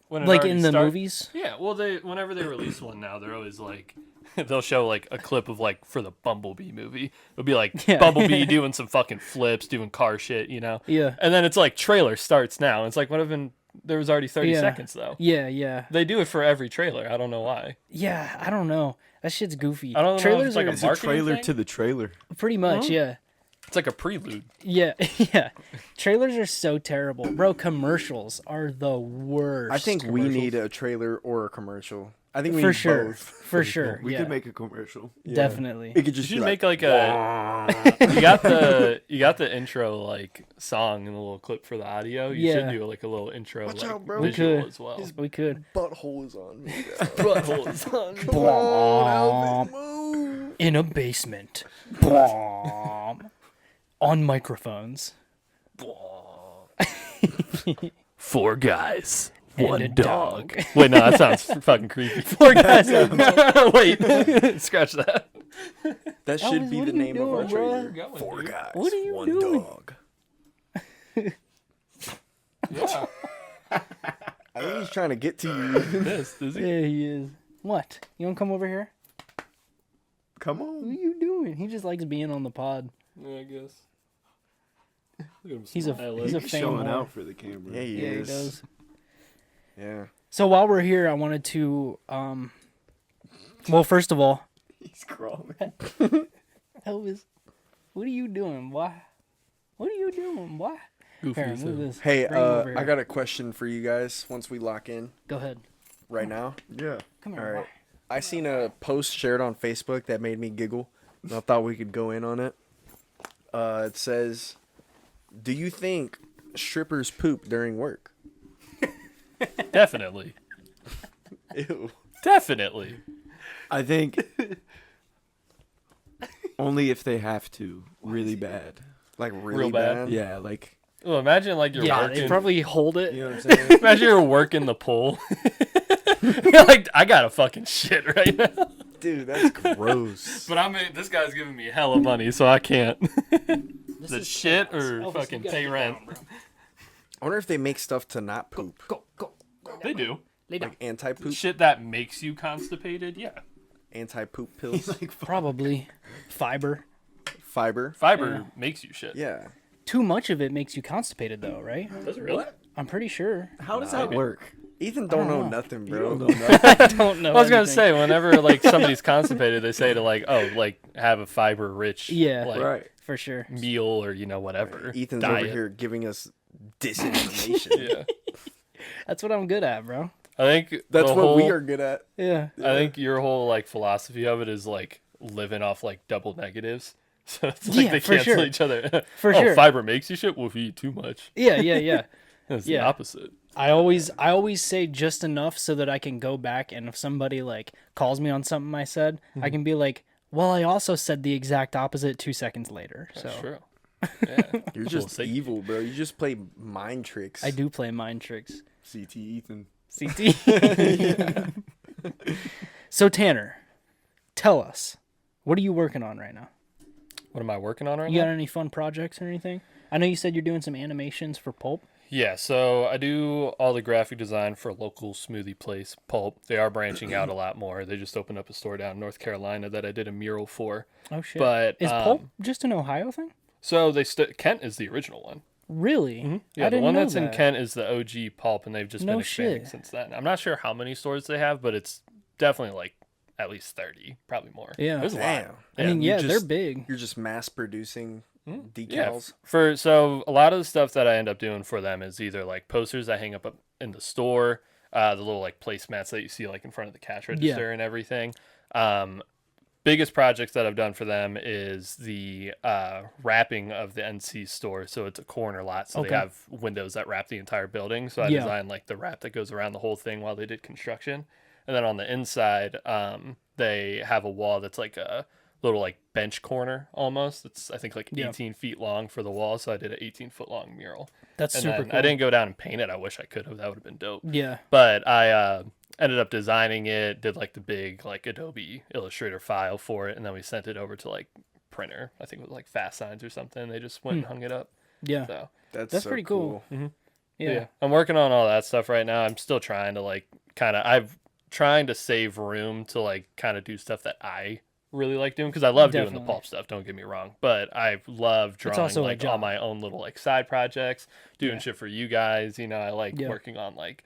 When it Like already in the movies? Yeah, well, whenever they release one now, they're always like, they'll show like a clip of like for the Bumblebee movie. It'll be like Yeah. Bumblebee doing some fucking flips, doing car shit, you know? Yeah. And then it's like trailer starts now. It's like, what have been? There was already 30 Yeah. seconds though. Yeah, yeah. They do it for every trailer. I don't know why. Yeah, I don't know. That shit's goofy. I don't know if Trailers it's like are a It's a marketing trailer thing? to the trailer. pretty much, yeah. It's like a prelude. Yeah, yeah. Trailers are so terrible. Bro, commercials are the worst. I think we commercials. need a trailer or a commercial. I think we for need sure. both. For sure. We yeah. could make a commercial. Definitely. It could You just should be make like, like a. You got the intro like song and a little clip for the audio. You should Yeah. do like a little intro Watch like out, bro. We visual could. as well. We could. butthole is on me. Buttholes on. Come on, Elvis, move. In a basement. Blom. On microphones. 4 guys, And 1 a dog. dog. Wait, no, that sounds fucking creepy. 4 guys. Wait, scratch that. That should Elvis, be what the are you name of our doing, bro? trailer. Going, 4 dude. guys, What are you 1 doing? dog. Yeah, I think he's trying to get to you. this is he? Yeah, he is. What? You want to come over here? Come What are on. you doing? He just likes being on the pod. Yeah, I guess. Look at him He's a smiling. he's a He's fan. showing whore. out for the camera. Yeah, he Yeah, he is. does. Yeah. So while we're here, I wanted to well, first of all, He's crawling. Elvis, what are you doing? Why? What are you doing? Why? Goofy Here, as move hell. this. Hey, Bring him over I here. got a question for you guys once we lock in Go ahead. right now. Yeah. Come here. All right. why? I seen a post shared on Facebook that made me giggle, and I thought we could go in on it. It says, "Do you think strippers poop during work?" Definitely. Ew. Definitely. I think only if they have to, really bad. Like really Real bad? bad? Yeah, like Well, imagine like you're Yeah, working. they probably hold it. you know what I'm saying. Imagine you're working the pool. You're like, I got a fucking shit right now. Dude, that's gross. But this guy's giving me hella money, so I can't. This The is shit or Elvis, you fucking gotta pay get rent. down, bro. I wonder if they make stuff to not poop, Go. They do. Lay down. like anti-poop, Shit that makes you constipated, yeah. anti-poop pills, Probably fiber. fiber. Fiber makes you shit. Yeah. Too much of it makes you constipated, though, right? Does it really? I'm pretty sure. How does that work? Ethan don't don't know know. nothing, You bro. don't know nothing. I don't know. I was gonna anything. say, whenever like somebody's constipated, they say to like, oh, like have a fiber rich Yeah. like, Right. For sure. meal or whatever. Ethan's diet. over here giving us disinformation. Yeah. That's what I'm good at, bro. I think That's the what whole, we are good at. Yeah. I think your whole like philosophy of it is like living off like double negatives. So it's like Yeah, they for cancel sure. each other. For oh, sure. fiber makes you shit. Well, if you eat too much, Yeah. it's the Yeah. opposite. I always say just enough so that I can go back, and if somebody like calls me on something I said, I can be like, well, I also said the exact opposite 2 seconds later. So That's true. Yeah. You're We'll just see. evil, bro. You just play mind tricks. I do play mind tricks. CT Ethan. CT. So Tanner, tell us, what are you working on right now? What am I working on right You now? got any fun projects or anything? I know you said you're doing some animations for Pulp. Yeah, so I do all the graphic design for a local smoothie place, Pulp. They are branching out a lot more. They just opened up a store down in North Carolina that I did a mural for. Oh shit! But Is Pulp just an Ohio thing? So Kent is the original one. Really? Yeah, I the didn't one know that's in that. Kent is the OG Pulp, and they've just No been expanding shit. since then. I'm not sure how many stores they have, but it's definitely like at least 30, probably more. Yeah. There's a Damn. lot. I mean, You yeah, they're just- big. You're just mass producing Yeah, decals. so a lot of the stuff that I end up doing for them is either like posters I hang up in the store, the little like placemats that you see like in front of the cash register and everything. biggest projects that I've done for them is the wrapping of the NC store. So it's a corner lot, so Okay. they have windows that wrap the entire building. So I Yeah. designed like the wrap that goes around the whole thing while they did construction. And then on the inside, they have a wall that's like a little like bench corner almost. It's I think like Yeah. 18 feet long for the wall. So I did an 18-foot long mural. That's And super then cool. I didn't go down and paint it. I wish I could have. That would have been dope. Yeah. But I ended up designing it, did like the big like Adobe Illustrator file for it, and then we sent it over to like printer. I think it was like Fast Signs or something. They just went and hung it up. Yeah. So That's so pretty cool. Yeah. I'm working on all that stuff right now. I'm still trying to like I'm trying to save room to like kind of do stuff that I really like doing because I love doing the Definitely. pulp stuff. Don't get me wrong, but I love drawing also a like all job. my own little like side projects, doing Yeah. shit for you guys. You know, I like Yeah. working on like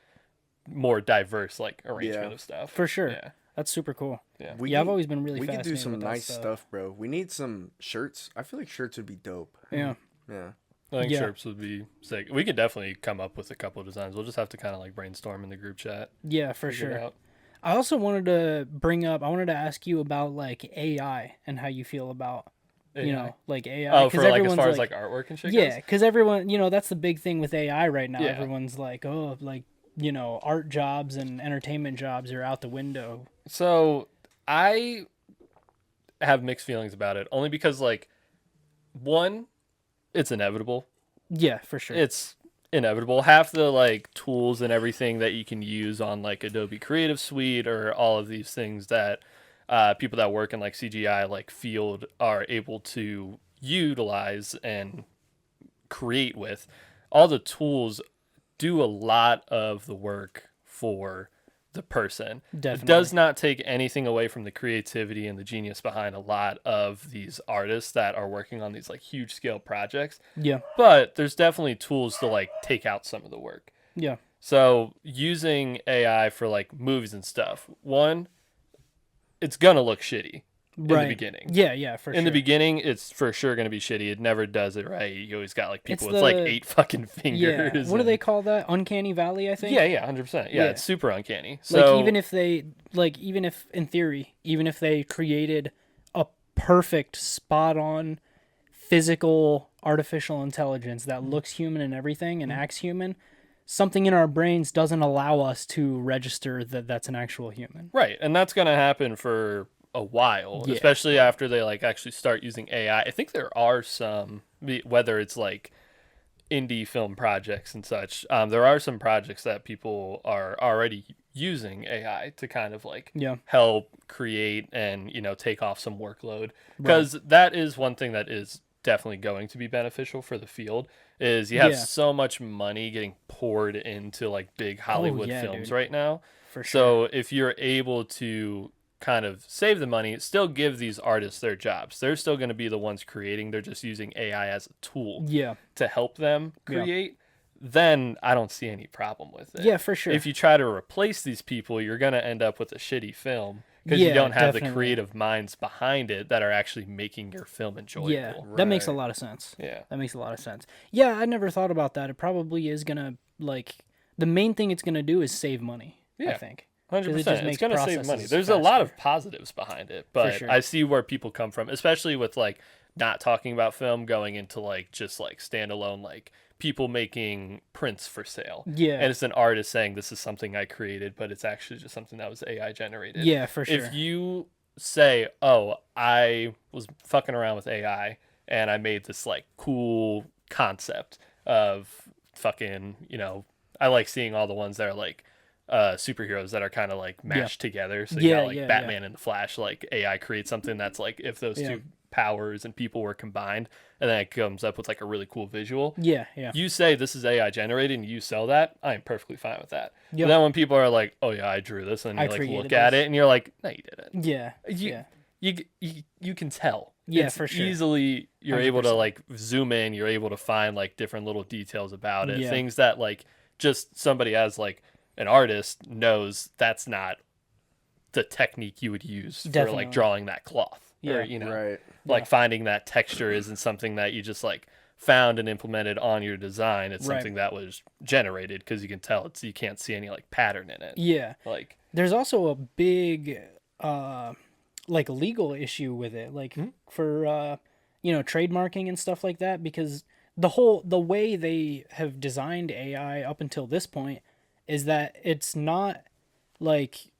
more diverse like arrangement Yeah. of stuff. For sure. Yeah. That's super cool. Yeah. I've always been really We could do fascinated some with that nice stuff. stuff, bro. We need some shirts. I feel like shirts would be dope. Yeah. Yeah. I think Yeah. shirts would be sick. We could definitely come up with a couple of designs. We'll just have to kind of like brainstorm in the group chat. Yeah, for figure it sure. out. I also wanted to I wanted to ask you about like AI and how you feel about, you AI. know, like AI. Oh, 'cause for like as everyone's far as like artwork and shit yeah, goes? because everyone, you know, that's the big thing with AI right now. Yeah. Everyone's like, oh, like, you know, art jobs and entertainment jobs are out the window. So I have mixed feelings about it only because like one, it's inevitable. Yeah, for sure. It's inevitable. Half the like tools and everything that you can use on like Adobe Creative Suite or all of these things that people that work in like CGI like field are able to utilize and create with, all the tools do a lot of the work for the person. It Definitely. does not take anything away from the creativity and the genius behind a lot of these artists that are working on these like huge scale projects. Yeah. But there's definitely tools to like take out some of the work. Yeah. So using AI for like movies and stuff, one, it's gonna look shitty in the beginning. Yeah, yeah, for In sure. the beginning, it's for sure gonna be shitty. It never does it right. You always got like people It's with like the- 8 fucking fingers. Yeah. What do and- they call that? Uncanny Valley, I think. Yeah, yeah, 100%. Yeah, Yeah. it's super uncanny. Like So even if in theory, even if they created a perfect spot on physical artificial intelligence that looks human and everything and acts human, something in our brains doesn't allow us to register that that's an actual human. right, and that's gonna happen for a while, Yeah. especially after they like actually start using AI. I think there are some, whether it's like indie film projects and such, there are some projects that people are already using AI to kind of like Yeah. help create and take off some workload, because that is one thing that is definitely going to be beneficial for the field. Is you have Yeah. so much money getting poured into like big Hollywood yeah, films dude. right now. For sure. So if you're able to kind of save the money, still give these artists their jobs. They're still going to be the ones creating. They're just using AI as a tool Yeah. to help them Yeah. create. Then I don't see any problem with it. Yeah, for sure. If you try to replace these people, you're going to end up with a shitty film because you Yeah, don't have the definitely. creative minds behind it that are actually making your film enjoyable. Yeah. That makes a Right. lot of sense. Yeah. That makes a lot of sense. Yeah, I never thought about that. It probably is gonna like the main thing it's gonna do is save money. I Yeah. think. 100%. it just It's makes going to save money. processes There's a lot of faster. positives behind it, but sure. I see where people come from, especially with like not talking about film, going into like just like standalone, like people making prints for sale. Yeah. And it's an artist saying this is something I created, but it's actually just something that was AI generated. Yeah, for sure. If you say, oh, I was fucking around with AI and I made this like cool concept of fucking, I like seeing all the ones that are like superheroes that are kind of like mashed together. So you Yeah, got like yeah, Batman and the Flash, like AI creates something that's like if those Yeah. two powers and people were combined, and then it comes up with like a really cool visual. Yeah, yeah. You say this is AI generated and you sell that, I am perfectly fine with that. Yep. But then when people are like, oh yeah, I drew this, and I you like created look at this. it and you're like, no, you didn't. Yeah. You, yeah. you can tell. Yeah, It's for sure. Easily, you're able to 100%. like zoom in. You're able to find like different little details about it. Yeah. Things that like just somebody as like an artist knows that's not the technique you would use for Definitely. like drawing that cloth. Yeah. Or, Right. like Yeah. finding that texture isn't something that you just like found and implemented on your design. It's Right. something that was generated because you can tell you can't see any like pattern in it. Yeah. Like There's also a big like legal issue with it, like for trademarking and stuff like that, because the way they have designed AI up until this point is that it's not like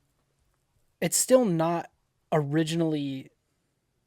it's still not originally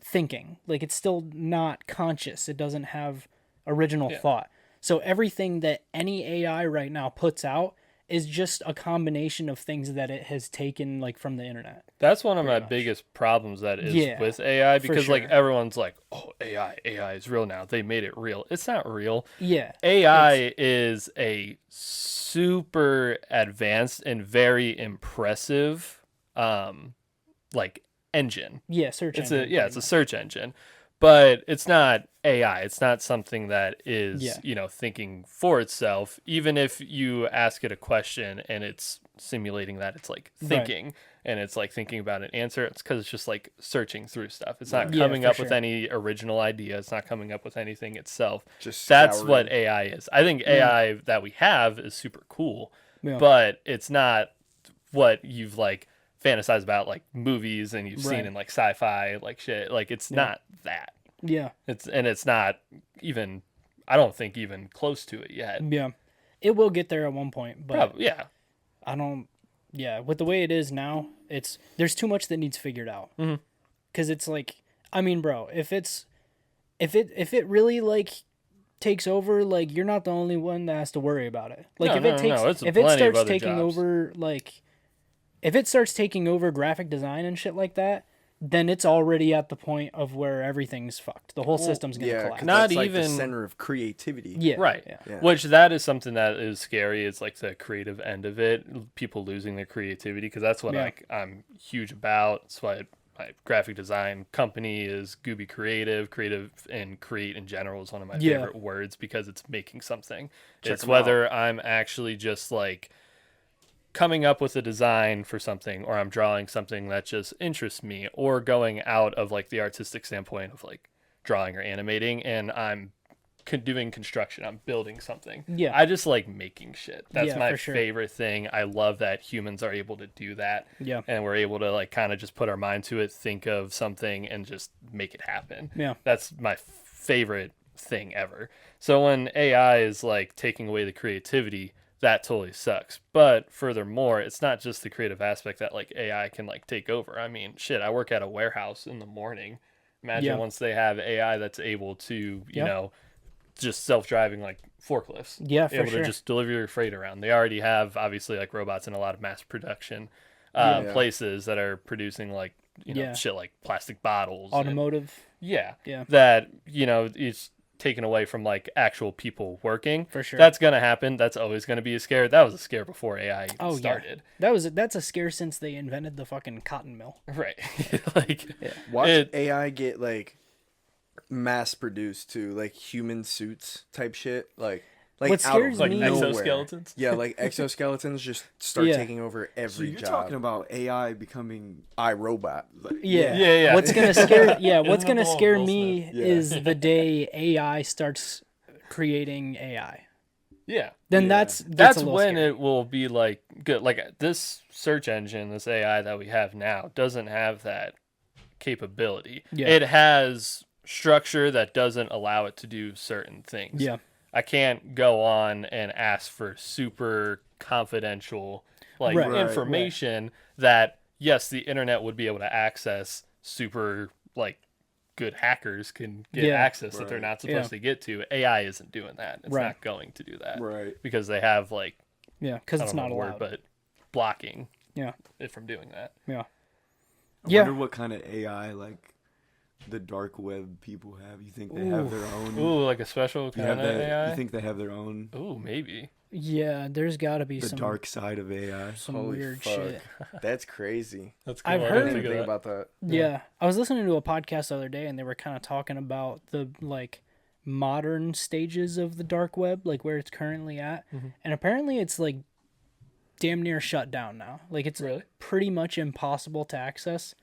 thinking. Like it's still not conscious. It doesn't have original thought. So everything that any AI right now puts out is just a combination of things that it has taken like from the internet. That's one of my biggest problems that is with AI, because like sure. everyone's like, oh, AI is real now. They made it real. It's not real. Yeah. AI is a super advanced and very impressive like engine. Yeah, search It's engine. it's a search engine. But it's not AI. It's not something that is, thinking for itself. Even if you ask it a question and it's simulating that, it's like thinking and it's like thinking about an answer. It's because it's just like searching through stuff. It's not coming up with any original idea. It's not coming up with anything itself. That's what AI is. I think AI that we have is super cool, but it's not what you've like fantasized about like movies and you've seen in like sci-fi like shit. Like it's not that. Yeah. It's not even, I don't think, even close to it yet. Yeah. It will get there at one point, but Probably, yeah. I don't. Yeah, with the way it is now, there's too much that needs figured out. Because it's like, I mean, bro, if it really like takes over, like you're not the only one that has to worry about it. Like if it starts taking over, like if it starts taking over graphic design and shit like that, then it's already at the point of where everything's fucked. The whole system's gonna collapse. Not even like the center of creativity. Yeah, right. Yeah. Which that is something that is scary. It's like the creative end of it, people losing their creativity, because that's what I'm huge about. That's why my graphic design company is Gooby Creative. Creative and create in general is one of my favorite words, because it's making something. It's whether I'm actually just like coming up with a design for something, or I'm drawing something that just interests me, or going out of like the artistic standpoint of like drawing or animating, and I'm doing construction, I'm building something. I just like making shit. That's my favorite thing. I love that humans are able to do that. And we're able to like kind of just put our mind to it, think of something and just make it happen. That's my favorite thing ever. So when AI is like taking away the creativity, that totally sucks. But furthermore, it's not just the creative aspect that like AI can like take over. I mean, shit, I work at a warehouse in the morning. Imagine once they have AI that's able to, you know, just self-driving like forklifts. Able to just deliver your freight around. They already have obviously like robots in a lot of mass production places that are producing like, you know, shit like plastic bottles. Automotive. That, you know, it's taken away from like actual people working. For sure. That's gonna happen. That's always gonna be a scare. That was a scare before AI started. That's a scare since they invented the fucking cotton mill. Right. Like watch AI get like mass produced too, like human suits type shit. Like what scares like me, exoskeletons. Yeah, like exoskeletons just start taking over every you're job. talking about AI becoming iRobot. like, Yeah. What's gonna scare what's gonna scare me is the day AI starts creating AI. Then that's when it will be like good. Like this search engine, this AI that we have now doesn't have that capability. It has structure that doesn't allow it to do certain things. I can't go on and ask for super confidential like information that yes, the internet would be able to access. Super like good hackers can get access that they're not supposed to get to. AI isn't doing that. It's not going to do that. Because they have like because it's not allowed, but blocking it from doing that. I wonder what kind of AI like the dark web people have. You think they have their own? Ooh, like a special kind of AI? You think they have their own? Ooh, maybe. Yeah, there's got to be the some dark side of AI. Some Holy weird fuck. shit. That's crazy. That's cool. I've I heard didn't even think about that. Yeah, I was listening to a podcast the other day, and they were kind of talking about the like modern stages of the dark web, like where it's currently at, and apparently it's like damn near shut down now. Like it's pretty much impossible to access.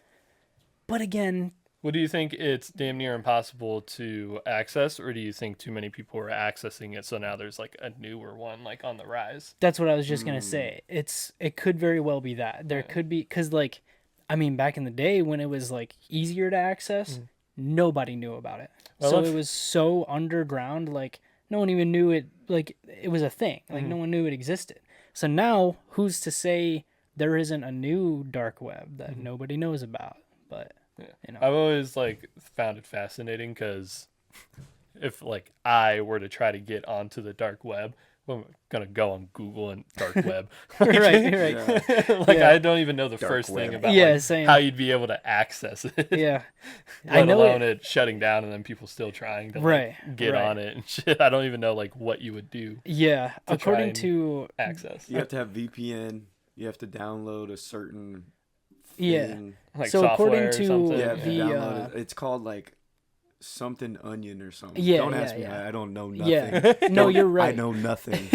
But again. Well, do you think it's damn near impossible to access, or do you think too many people are accessing it, so now there's like a newer one like on the rise? That's what I was just gonna say. It could very well be that there could be, because like I mean, back in the day when it was like easier to access, nobody knew about it. Well, So let's- it was so underground, like no one even knew it, like it was a thing. Like no one knew it existed. So now who's to say there isn't a new dark web that nobody knows about? But you know. I've always like found it fascinating because if like I were to try to get onto the dark web, well, I'm gonna go on Google and dark web. right, right. Like Yeah. I don't even know the Dark first thing web. about Yeah, like, same. how you'd be able to access it. Yeah. Let I know alone it. it shutting down and then people still trying to like, Right, get right. on it and shit. I don't even know like what you would do Yeah, to try according and- to access. You have to have VPN. You have to download a certain yeah. thing. Like So software according or to something. Yeah, if you the, download it, it's called like something onion or something. Yeah, Don't yeah, ask me. yeah. I don't know nothing. Yeah. No, you're I right. know nothing.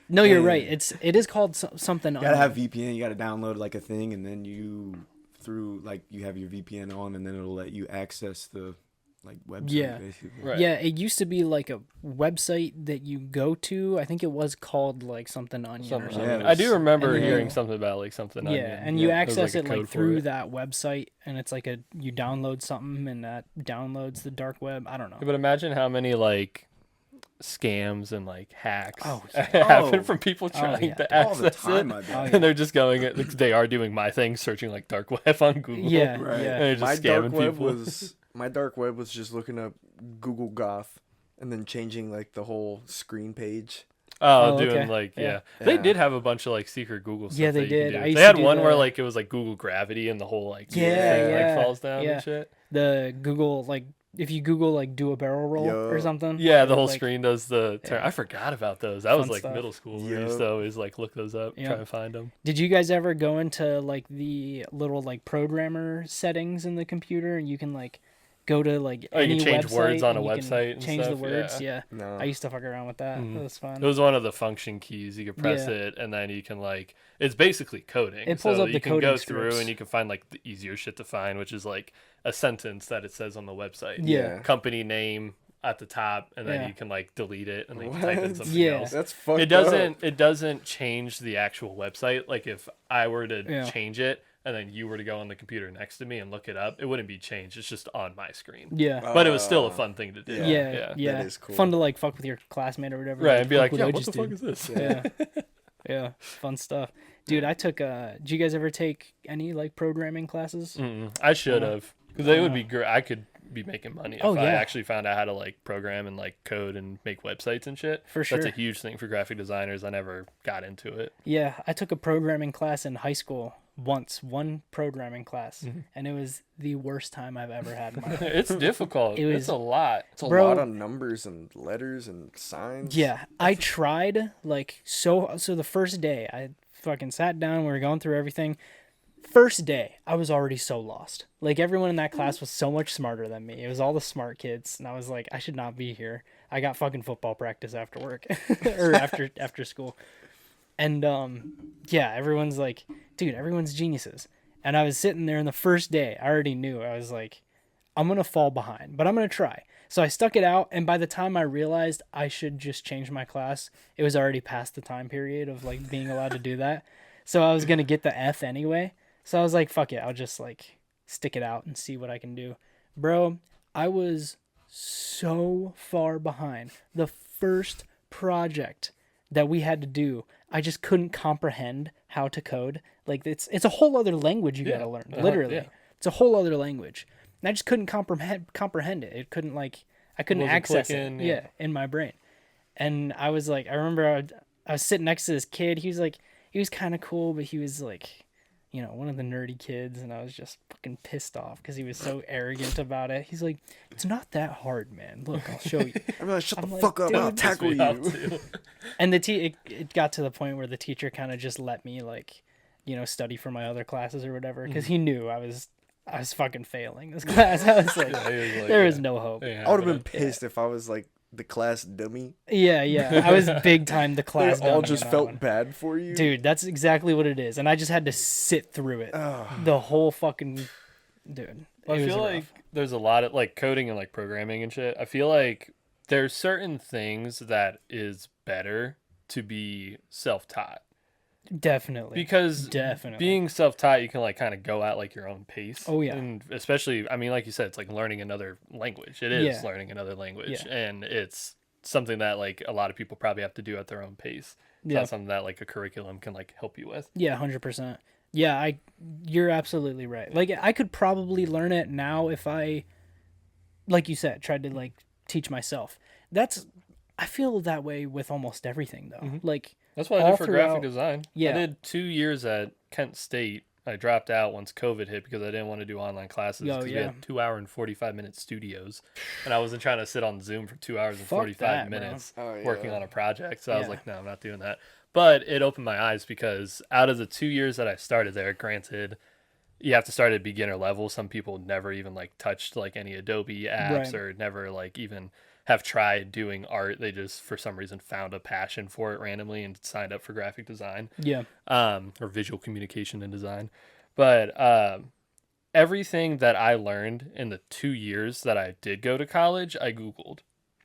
No, you're And- right. It is called something. You gotta have VPN. You gotta download like a thing, and then you you have your VPN on, and then it'll let you access the like website. Yeah. Basically. Right. Yeah, it used to be like a website that you go to. I think it was called like something onion Something or like something. Yeah, that. I do remember and then- hearing something about like something. Yeah, onion. and you There was, access a it like code for through it. that website, and it's like you download something, and that downloads the dark web. I don't know. Yeah, but imagine how many like scams and like hacks Oh, happen Oh. from people trying yeah. to All the access time, it. I bet. Oh, yeah. And they're just going, they are doing my thing, searching like dark web on Google. Yeah, Right. And yeah. they're My just dark scamming web people. was my dark web was just looking up Google Goth and then changing like the whole screen page. Oh, Oh, doing okay. like Yeah. They Yeah. did have a bunch of like secret Google stuff. Yeah, they that you could did. do. I used They to had do one where that. like it was like Google Gravity and the whole like Yeah, thing yeah, like falls down yeah. and shit. The Google like if you Google like do a barrel roll or Yup. something. Yeah, the whole like, screen does the turn. Yeah. I forgot about those. That was Fun like stuff. middle school. We used Yup. to always like look those up, Yep. try and find them. Did you guys ever go into like the little like programmer settings in the computer and you can like go to like Oh, you any can change website words on a and you can website and change stuff, the words? yeah. Yeah. No. I used to fuck around with that. Mhm. That was fun. It was one of the function keys. You could press Yeah. it, and then you can like it's basically coding. It pulls so up the you can coding go scripts. through and you can find like the easier shit to find, which is like a sentence that it says on the website. Yeah. Company name at the top, and then Yeah. you can like delete it and then you can type in What? something Yeah. else. That's fucked It doesn't change the actual website. Like if I were to Yeah. change it and then you were to go on the computer next to me and look it up, it wouldn't be changed. It's just on my screen. Yeah. But it was still a fun thing to do. yeah. Yeah. That is cool. Fun to like fuck with your classmate or whatever. Right, and be like, "Look yeah, I what the just fuck did." is this? Yeah. Yeah. Fun stuff. Dude, I took did you guys ever take any like programming classes? I should have, because it would Uh, be great. I could be making money if Oh, I yeah. actually found out how to like program and like code and make websites and shit. For That's sure. a huge thing for graphic designers. I never got into it. Yeah, I took a programming class in high school once, one programming class, Mm-hmm. and it was the worst time I've ever had in my life. It's difficult. It It's was- a lot. It's a Bro. lot of numbers and letters and signs. Yeah, I tried like so the first day I fucking sat down, we were going through everything. First day, I was already so lost. Like everyone in that class was so much smarter than me. It was all the smart kids, and I was like, I should not be here. I got fucking football practice after work or after school. And yeah, everyone's like, dude, everyone's geniuses. And I was sitting there in the first day, I already knew. I was like, I'm going to fall behind, but I'm going to try. So I stuck it out, and by the time I realized I should just change my class, it was already past the time period of like being allowed to do that. So I was going to get the F anyway. So I was like, fuck it, I'll just like stick it out and see what I can do. Bro, I was so far behind. The first project that we had to do, I just couldn't comprehend how to code. Like it's a whole other language you got to learn. Literally. yeah. It's a whole other language. And I just couldn't comprehend it. It couldn't like I couldn't Wasn't access clicking, it. Yeah, in my brain. And I was like, I remember I was sitting next to this kid. He was kind of cool, but he was like, you know, one of the nerdy kids, and I was just fucking pissed off because he was so arrogant about it. He's like, it's not that hard, man. Look, I'll show you. I'm like, shut I'm the like, fuck up, dude, I'll this tackle We have you. to. And it got to the point where the teacher kind of just let me like, you know, study for my other classes or whatever because he knew I was fucking failing this class. I was like, Yeah, he was like, there yeah, was no hope. ain't I would have been happening. pissed if I was like the class dummy. Yeah, I was big time the They class. all dummy just in that felt one. bad for you. Dude, that's exactly what it is, and I just had to sit through it. The whole fucking dude. Well, I it was feel rough. like there's a lot of like coding and like programming and shit. I feel like there's certain things that is better to be self-taught. Definitely. because Definitely. being self-taught, you can like kind of go at like your own pace. Oh, yeah. And especially, I mean, like you said, it's like learning another language. It is Yeah. learning another language, Yeah. and it's something that like a lot of people probably have to do at their own pace. It's Yeah. not something that like a curriculum can like help you with. Yeah, 100%. Yeah, you're absolutely right. Like I could probably learn it now if I, like you said, tried to like teach myself. I feel that way with almost everything though. Like That's what I all did for graphic throughout- design. Yeah. I did 2 years at Kent State. I dropped out once COVID hit because I didn't want to do online classes Oh, because we yeah. had 2-hour and 45-minute studios, and I wasn't trying to sit on Zoom for 2 hours and Fuck 45 that, bro. minutes Oh, yeah. working on a project. So I was Yeah. like, no, I'm not doing that. But it opened my eyes because out of the 2 years that I started there, granted, you have to start at beginner level. Some people never even like touched like any Adobe apps Right. or never like even have tried doing art. They just for some reason found a passion for it randomly and signed up for graphic design, yeah. or visual communication and design. But everything that I learned in the 2 years that I did go to college, I Googled.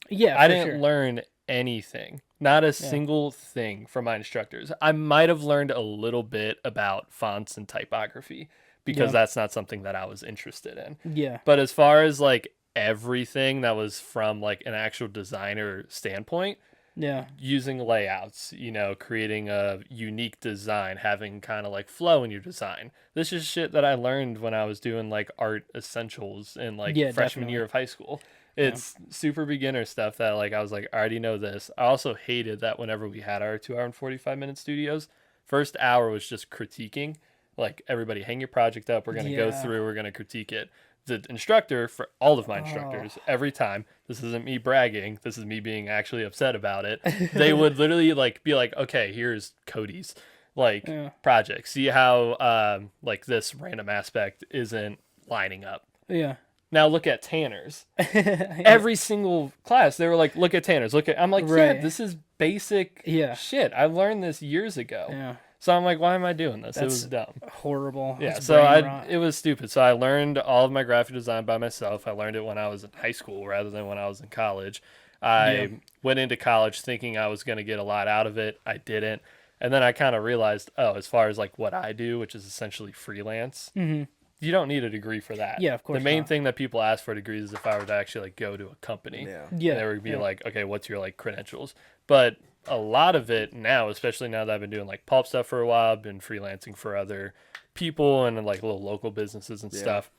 Yeah, I for didn't sure. learn anything, not a single thing from my instructors. I might have learned a little bit about fonts and typography because Yeah. that's not something that I was interested in. Yeah. But as far as like everything that was from like an actual designer standpoint, Yeah. using layouts, creating a unique design, having kind of like flow in your design. This is shit that I learned when I was doing like art essentials in like Yeah, freshman definitely. year of high school. It's super beginner stuff that like I was like, I already know this. I also hated that whenever we had our 2-hour and 45-minute studios, first hour was just critiquing. Like, everybody hang your project up. We're going to go Yeah. through. We're going to critique it. The instructor, for all of my instructors, every time, this isn't me bragging, this is me being actually upset about it. They would literally like be like, okay, here's Cody's like Yeah. project. See how like this random aspect isn't lining up. Yeah. Now look at Tanner's. Every single class, they were like, look at Tanner's. I'm like, yeah, Right. this is basic Yeah. shit. I learned this years ago. Yeah. So I'm like, why am I doing this? It That's was dumb. horrible. Yeah, That's so brain rot. it was stupid. So I learned all of my graphic design by myself. I learned it when I was in high school rather than when I was in college. I went into college thinking I was going to get a lot out of it. I didn't. And then I kind of realized, as far as like what I do, which is essentially freelance, you don't need a degree for that. Yeah, of course The main not. thing that people ask for degrees is if I were to actually like go to a company. Yeah. Yeah. They would be yeah. like, okay, what's your like credentials? But a lot of it now, especially now that I've been doing like pulp stuff for a while, I've been freelancing for other people and like little local businesses and stuff.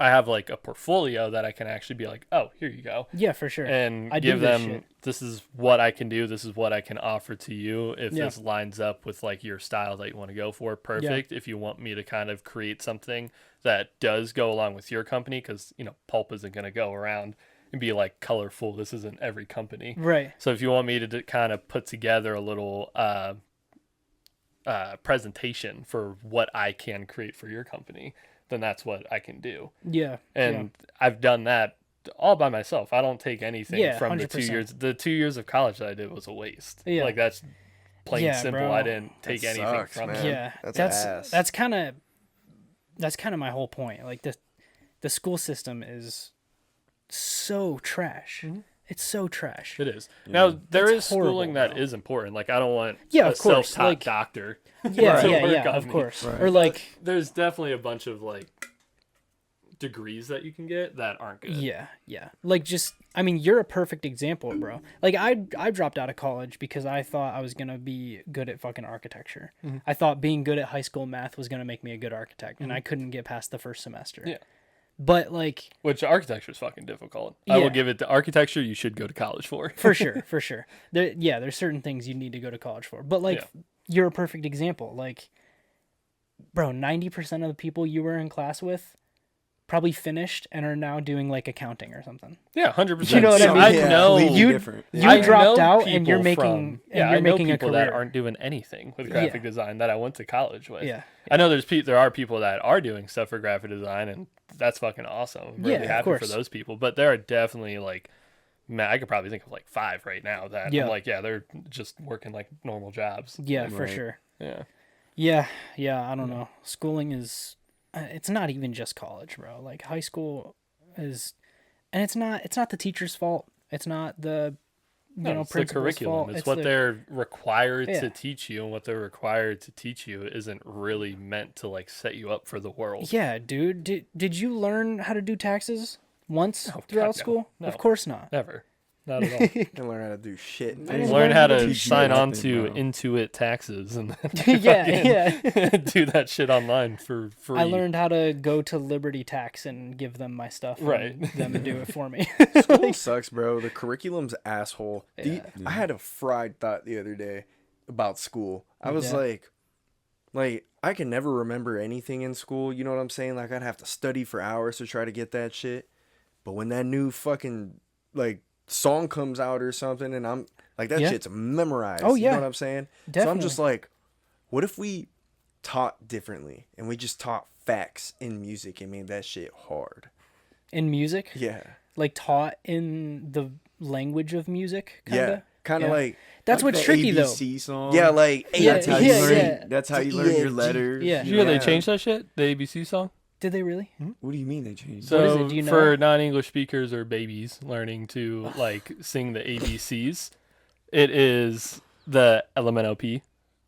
I have like a portfolio that I can actually be like, oh, here you go. Yeah, for sure. And I do give this them, shit. this is what I can do. This is what I can offer to you. If Yeah. this lines up with like your style that you want to go for, perfect. If you want me to kind of create something that does go along with your company, because, pulp isn't going to go around and be like colorful. This isn't every company. Right. So if you want me to kind of put together a little presentation for what I can create for your company, then that's what I can do. Yeah. And I've done that all by myself. I don't take anything Yeah, from the 100%. 2 years. The 2 years of college that I did was a waste. Yeah. Like, that's plain Yeah, simple. bro. I didn't take That anything sucks, from man. it. Yeah. That's ass. That's kind of my whole point. Like the school system is so trash. It's so trash. It is. Now, there It's is schooling horrible, that bro. is important. Like, I don't want Yeah, a of course, self-taught like- doctor. Yeah, to yeah, work yeah, on of me. course. Right. Or like There's definitely a bunch of, like, degrees that you can get that aren't good. yeah. Like just I mean, you're a perfect example, bro. Like I dropped out of college because I thought I was going to be good at fucking architecture. I thought being good at high school math was going to make me a good architect, and I couldn't get past the first semester. Yeah. But like Which architecture is fucking difficult. I will Yeah. give it to architecture. You should go to college for. for sure. There's certain things you need to go to college for. But like Yeah. you're a perfect example. Like bro, 90% of the people you were in class with probably finished and are now doing like accounting or something. Yeah, 100%. You know what I So mean? I Yeah, know completely you- different. You I dropped know out and you're people making from- you're making I know a people career. that aren't doing anything with graphic design that I went to college with. Yeah. I know there are people that are doing stuff for graphic design, and that's fucking awesome. I'm really Yeah, of happy for course. those people. But there are definitely like, man, I could probably think of like 5 right now that Yeah. I'm like, yeah, they're just working like normal jobs. Yeah, for Right. sure. Yeah. Yeah, I don't know. Schooling is it's not even just college, bro. Like high school is and it's not the teacher's fault. It's not the No, it's the principal's curriculum. fault. It's what the- they're required Yeah. to teach you, and what they're required to teach you isn't really meant to like set you up for the world. Yeah, dude. Did you learn how to do taxes once God, throughout no. school? No. Of course not. Never. Not at all. Didn't learn how to do shit. I You didn't learn how to teach you sign on nothing, to bro. Intuit taxes and then Yeah, fucking do that shit online for free. I learned how to go to Liberty Tax and give them my stuff. And Right. them to do it for me. School sucks, bro. The curriculum's asshole. Yeah. I had a fried thought the other day about school. I was Yeah. like I can never remember anything in school. You know what I'm saying? Like I'd have to study for hours to try to get that shit. But when that new fucking like song comes out or something, and I'm like that Yeah. shit's memorized. Oh, You yeah. know what I'm saying? So I'm Definitely. just like, what if we taught differently and we just taught facts in music and made that shit hard? In music, Yeah. like taught in the language of music. Kinda. Yeah. Kind of Yeah. like That's Like what's the tricky though. ABC song. yeah, like Yeah, That's how yeah, you learn. yeah. That's how you learn your EFG. letters. Yeah. Did you hear they Yeah. changed that shit? The ABC song? Did they really? What do you mean they changed? So What is it? Do you know? for non-English speakers or babies learning to like sing the ABCs, it is the LMNOP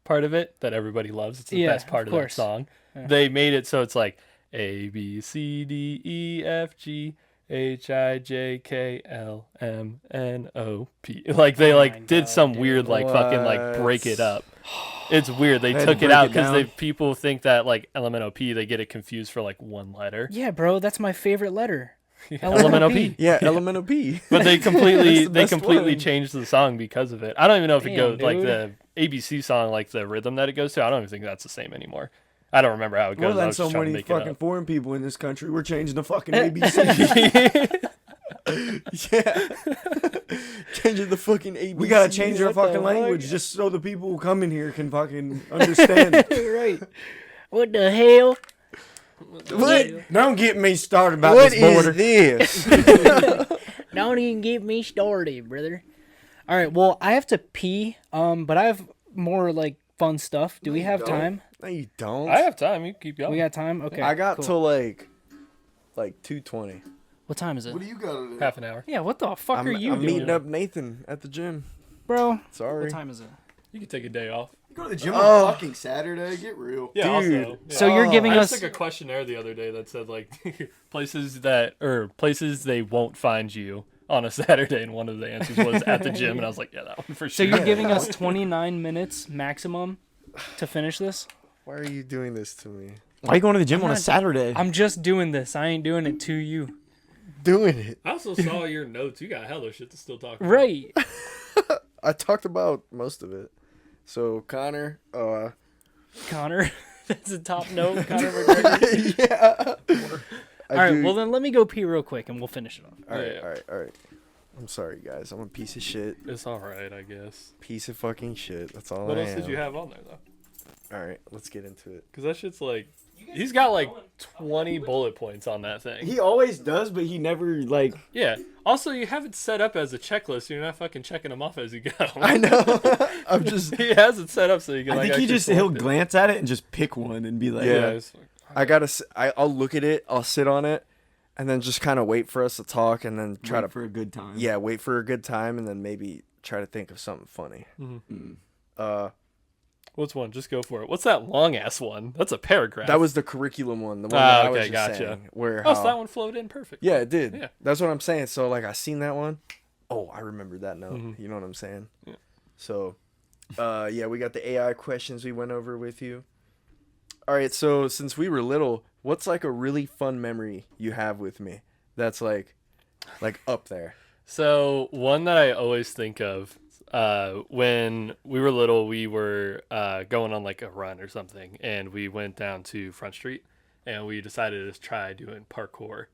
part of it that everybody loves. It's the Yeah, best part of of that course. song. They made it so it's like A B C D E F G H I J K L M N O P. Like they Oh my like did God, some dude. weird like fucking like break it What? up. It's weird. They They had to took it break out it because down. people think that like LMNOP they get it confused for like one letter. Yeah, bro. That's my favorite letter. LMNOP. yeah, Elemental P. But they completely they best completely one. changed the song because of it. I don't even know if it Damn, goes like dude. the ABC song, like the rhythm that it goes to. I don't even think that's the same anymore. I don't remember how it More goes. I than was so just trying to many make fucking it up. foreign people in this country. We're changing the fucking ABC. Yeah. Changing the fucking ABC. We gotta change our What the fucking fuck? language just so the people who come in here can fucking understand. Right. What the hell? What? Don't get me started about What this border. is this? Don't even get me started, brother. All right. Well, I have to pee. But I have more like fun stuff. Do we have time? No, you don't. I have time. You can keep going. We got time. Okay. I got cool. till like 2:20. What time is it? What do you got to do? half an hour. Yeah. What the fuck I'm, are you I'm doing, meeting up Nathan at the gym. bro? Sorry. What time is it? You can take a day off. You go to the gym Oh. on fucking Saturday. Get real. Yeah, Dude. also. Yeah. So you're Oh. giving I just us. took a questionnaire the other day that said like places they won't find you on a Saturday, and one of the answers was at the gym, and I was like, yeah, that one for So sure. you're giving us 29 minutes maximum to finish this? Why are you doing this to me? Why are you going to the gym I'm on a not- Saturday? I'm just doing this. I ain't doing it to you. Doing it. I also saw your notes. You got hella shit to still talk about. Right. I talked about most of it. So Connor, Connor. That's a top note. Connor McGregor. yeah. All right. Well, then let me go pee real quick and we'll finish it off. All right, Yeah. all right. I'm sorry, guys. I'm a piece of shit. It's all right, I guess. Piece of fucking shit. That's all What I else did am. you have on there though? All right, let's get into it. Because that shit's like, he's got like 20 bullet points on that thing. He always does, but he never like. Yeah. Also, you have it set up as a checklist. So you're not fucking checking them off as you go. I know. I'm just. He has it set up so you can. I Like, think he actually just he'll select it. glance at it and just pick one and be like, Yeah. it's- I gotta. I'll look at it. I'll sit on it, and then just kind of wait for us to talk, and then try try to. for a good time. Yeah, wait for a good time, and then maybe try to think of something funny. Mhm. Uh, What's one? Just go for it. What's that long ass one? That's a paragraph. that was the curriculum one. The one Ah, that I was okay, just gotcha. saying, where Oh, so how- that one flowed in perfect. Yeah, it did. Yeah. That's what I'm saying. So like I seen that one. Oh, I remember that note. Mhm. You know what I'm saying? Yeah. So yeah, we got the AI questions we went over with you. All right, so since we were little, what's like a really fun memory you have with me that's like up there? So one that I always think of, when we were little, we were going on like a run or something, and we went down to Front Street, and we decided to try doing parkour.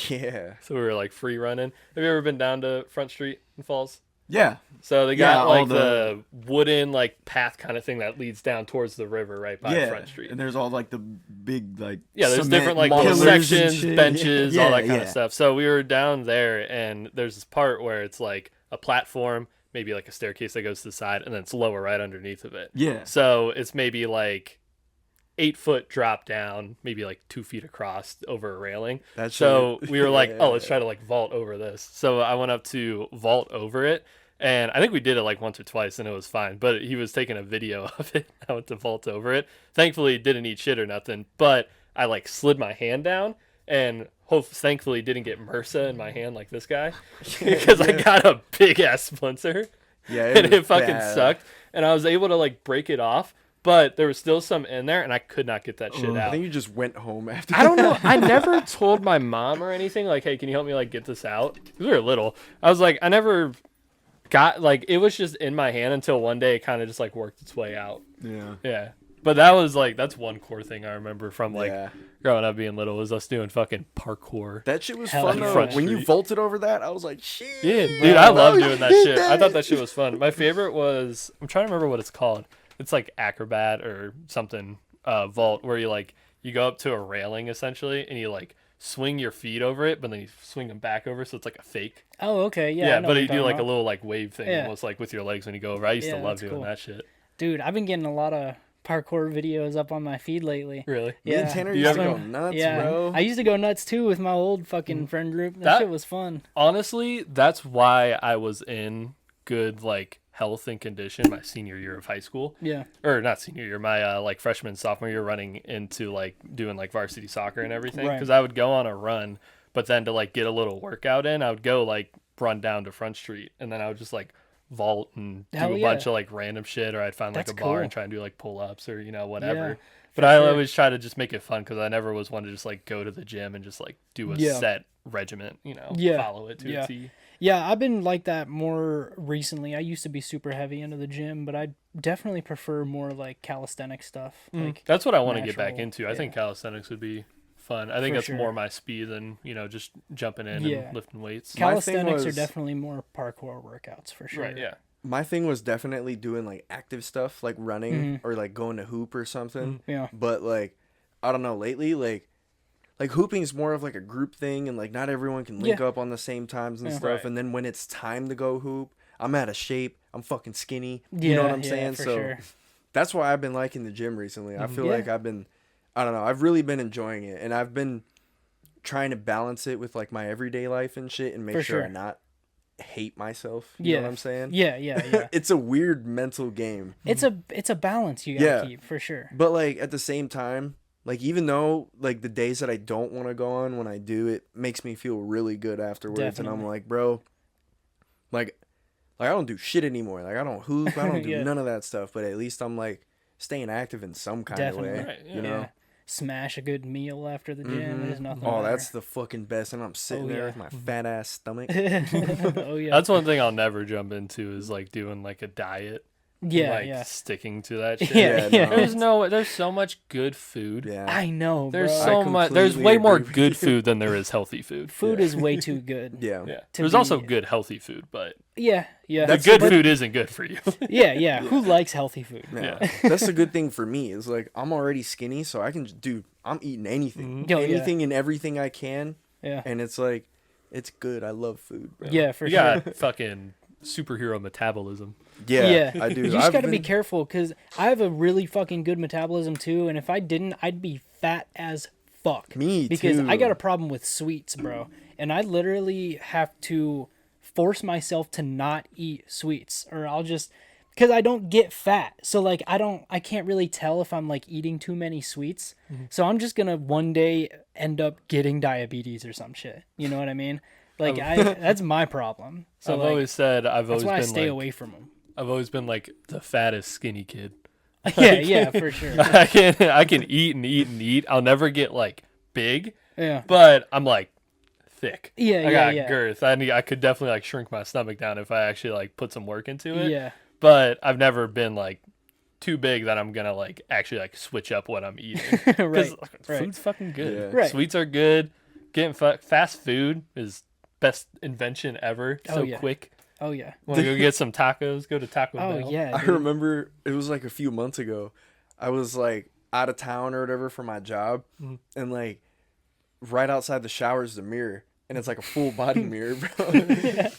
Yeah. So we were like free running. Have you ever been down to Front Street in Falls? Yeah. So they Yeah, got all like the wooden like path kind of thing that leads down towards the river right by Yeah. Front Street. And there's all like the big like. Yeah, there's cement different like pillars little and sections, shit. benches, all Yeah, that kind yeah. of stuff. So we were down there, and there's this part where it's like a platform, maybe like a staircase that goes to the side, and then it's lower right underneath of it. Yeah. So it's maybe like 8-foot drop down, maybe like 2 feet across over a railing. That's So we were like, Yeah. oh, let's try to like vault over this. So I went up to vault over it, And I think we did it like once or twice and it was fine. But he was taking a video of it. I went to vault over it. Thankfully, didn't eat shit or nothing. But I like slid my hand down and thankfully didn't get MRSA in my hand like this guy. Because I got a big ass splinter. Yeah, And it was fucking bad. sucked. And I was able to like break it off. But there was still some in there and I could not get that shit I out. think you just went home after. I don't know. I never told my mom or anything like, hey, can you help me like get this out? 'Cause we were little. I was like, I never got like it was just in my hand until one day it kind of just like worked its way out. Yeah. Yeah. But that was like that's one core thing I remember from like Yeah. growing up being little was us doing fucking parkour. That shit was Hell fun yeah. though. Front When you Street. vaulted over that, I was like, shit. Yeah, dude, I love bro, doing that you shit. did I thought it. that shit was fun. My favorite was I'm trying to remember what it's called. It's like acrobat or something vault where you go up to a railing essentially and you like swing your feet over it, but then you swing them back over, so it's like a fake. Oh, okay. Yeah. I know but what you you're do like talking a little like wave thing, Yeah. almost like with your legs when you go over. I used Yeah, to love that's doing cool. that shit. Dude, I've been getting a lot of parkour videos up on my feed lately. Really? Me and Tanner Do you used to ever go nuts, Yeah, bro. I used to go nuts too with my old fucking friend group. That That- shit was fun. Honestly, that's why I was in good like health and condition my senior year of high school. Yeah. Or not senior year, my like freshman sophomore year, running into like doing like varsity soccer and everything, Right. because I would go on a run, but then to like get a little workout in, I would go like run down to Front Street and then I would just like vault and do Hell a yeah. bunch of like random shit, or I'd find like That's a bar cool. and try and do like pull-ups or whatever. Yeah, But I sure. always try to just make it fun because I never was one to just like go to the gym and just like do a Yeah. set regiment, Yeah. follow it to Yeah. a T. Yeah, I've been like that more recently. I used to be super heavy into the gym, but I definitely prefer more like calisthenic stuff. Like That's what I want to get back natural, into. I yeah. think calisthenics would be fun. I think For that's sure. more my speed than, just jumping in Yeah. and lifting weights. Cal- calisthenics are was- definitely more parkour workouts for sure. Right, yeah. My thing was definitely doing like active stuff, like running Mm-hmm. or like going to hoop or something. Yeah. But like, I don't know. Lately, like hooping is more of like a group thing, and like not everyone can link Yeah. up on the same times and Yeah. stuff. Right. And then when it's time to go hoop, I'm out of shape. I'm fucking skinny. Yeah, You know what I'm yeah, saying? for So sure. that's why I've been liking the gym recently. I feel Yeah. like I've been, I don't know. I've really been enjoying it, and I've been trying to balance it with like my everyday life and shit, and make For sure I sure. not hate myself. You know what I'm saying? Yeah, yeah, yeah. It's a weird mental game. it's a balance you gotta Yeah. keep for sure. But like at the same time, like even though like the days that I don't want to go on, when I do, it makes me feel really good afterwards. And I'm Definitely. like, bro, like I don't do shit anymore. Like I don't hoop, I don't do Yeah. none of that stuff. But at least I'm like staying active in some kind Definitely. of way. Right, yeah. You know? Yeah. Smash a good meal after the gym. There's nothing. Oh, better. that's the fucking best. And I'm sitting Oh, there yeah. with my fat ass stomach. oh yeah. That's one thing I'll never jump into is like doing like a diet. yeah, like yeah. sticking to that shit. Yeah, Yeah, yeah. There's so much good food. Yeah. I know, There's bro. so much. There's completely way more agree with good you. food than there is healthy food. Food is way too good. Yeah. Yeah. To There's also be- good healthy food, but Yeah, yeah. the good food isn't good for you. Yeah, yeah. Who likes healthy food? Yeah. That's the good thing for me is like I'm already skinny, so I can do. I'm eating anything, Oh, yeah. anything and everything I can, Yeah, and it's like, it's good. I love food, bro. yeah, for You sure. got fucking superhero metabolism. Yeah, Yeah, I do. You just I've got to be been- careful because I have a really fucking good metabolism too, and if I didn't, I'd be fat as fuck. Me because I got too. a problem with sweets, bro, and I literally have to force myself to not eat sweets, or I'll just because I don't get fat. So like I can't really tell if I'm like eating too many sweets. Mm-hmm. So I'm just gonna one day end up getting diabetes or some shit. You know what I mean? Like that's my problem. So I've like, always said that's always why I been stay like away from them. I've always been like the fattest skinny kid. Yeah, yeah, for sure. I can eat and eat and eat. I'll never get like big, Yeah. but I'm like thick. Yeah, I yeah, got yeah. girth. I could definitely like shrink my stomach down if I actually like put some work into it. Yeah. But I've never been like too big that I'm gonna like actually like switch up what I'm eating. Right. Because right. food's fucking good. Yeah. Right. Sweets are good. Getting fast food is best invention ever. Oh, So yeah. quick. Oh yeah. Want to go get some tacos? Go to Taco Oh Bell. yeah. I dude. remember it was like a few months ago. I was like out of town or whatever for my job, and like right outside the shower is the mirror, and it's like a full body mirror, bro.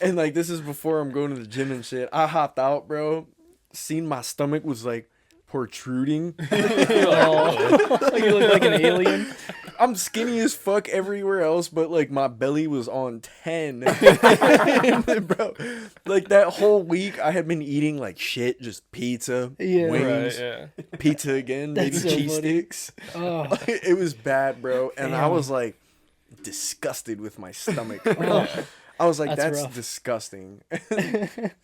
And like this is before I'm going to the gym and shit. I hopped out, bro. Seen my stomach was like protruding. Oh, you look like an alien. I'm skinny as fuck everywhere else, but like my belly was on 10. Bro, like that whole week I had been eating like shit, just pizza, Yeah. wings, Right, yeah. pizza again, maybe That's so cheese funny. sticks. Oh, It was bad, bro. And I Damn. was like disgusted with my stomach. Oh. I was like, That's that's rough. disgusting.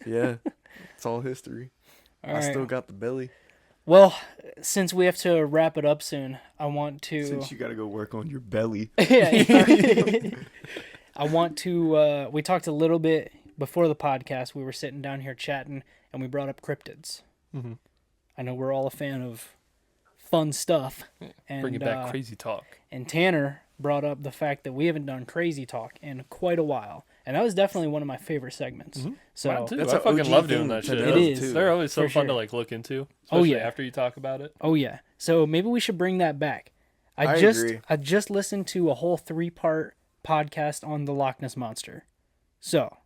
Yeah. It's all history. all I right. still got the belly. Well, since we have to wrap it up soon, I want to. Since you gotta go work on your belly. Yeah. I want to. We talked a little bit before the podcast. We were sitting down here chatting, and we brought up cryptids. Mhm. I know we're all a fan of fun stuff, and Bring it back, crazy talk. and Tanner brought up the fact that we haven't done crazy talk in quite a while, and that was definitely one of my favorite segments. So Mine too. That's I an fucking OG love doing thing that to shit. do, It is. too. They're always so For fun to sure. like look into. Oh, Especially yeah. after you talk about it. Oh yeah. So maybe we should bring that back. I I agree. just listened to a whole 3-part podcast on the Loch Ness Monster. So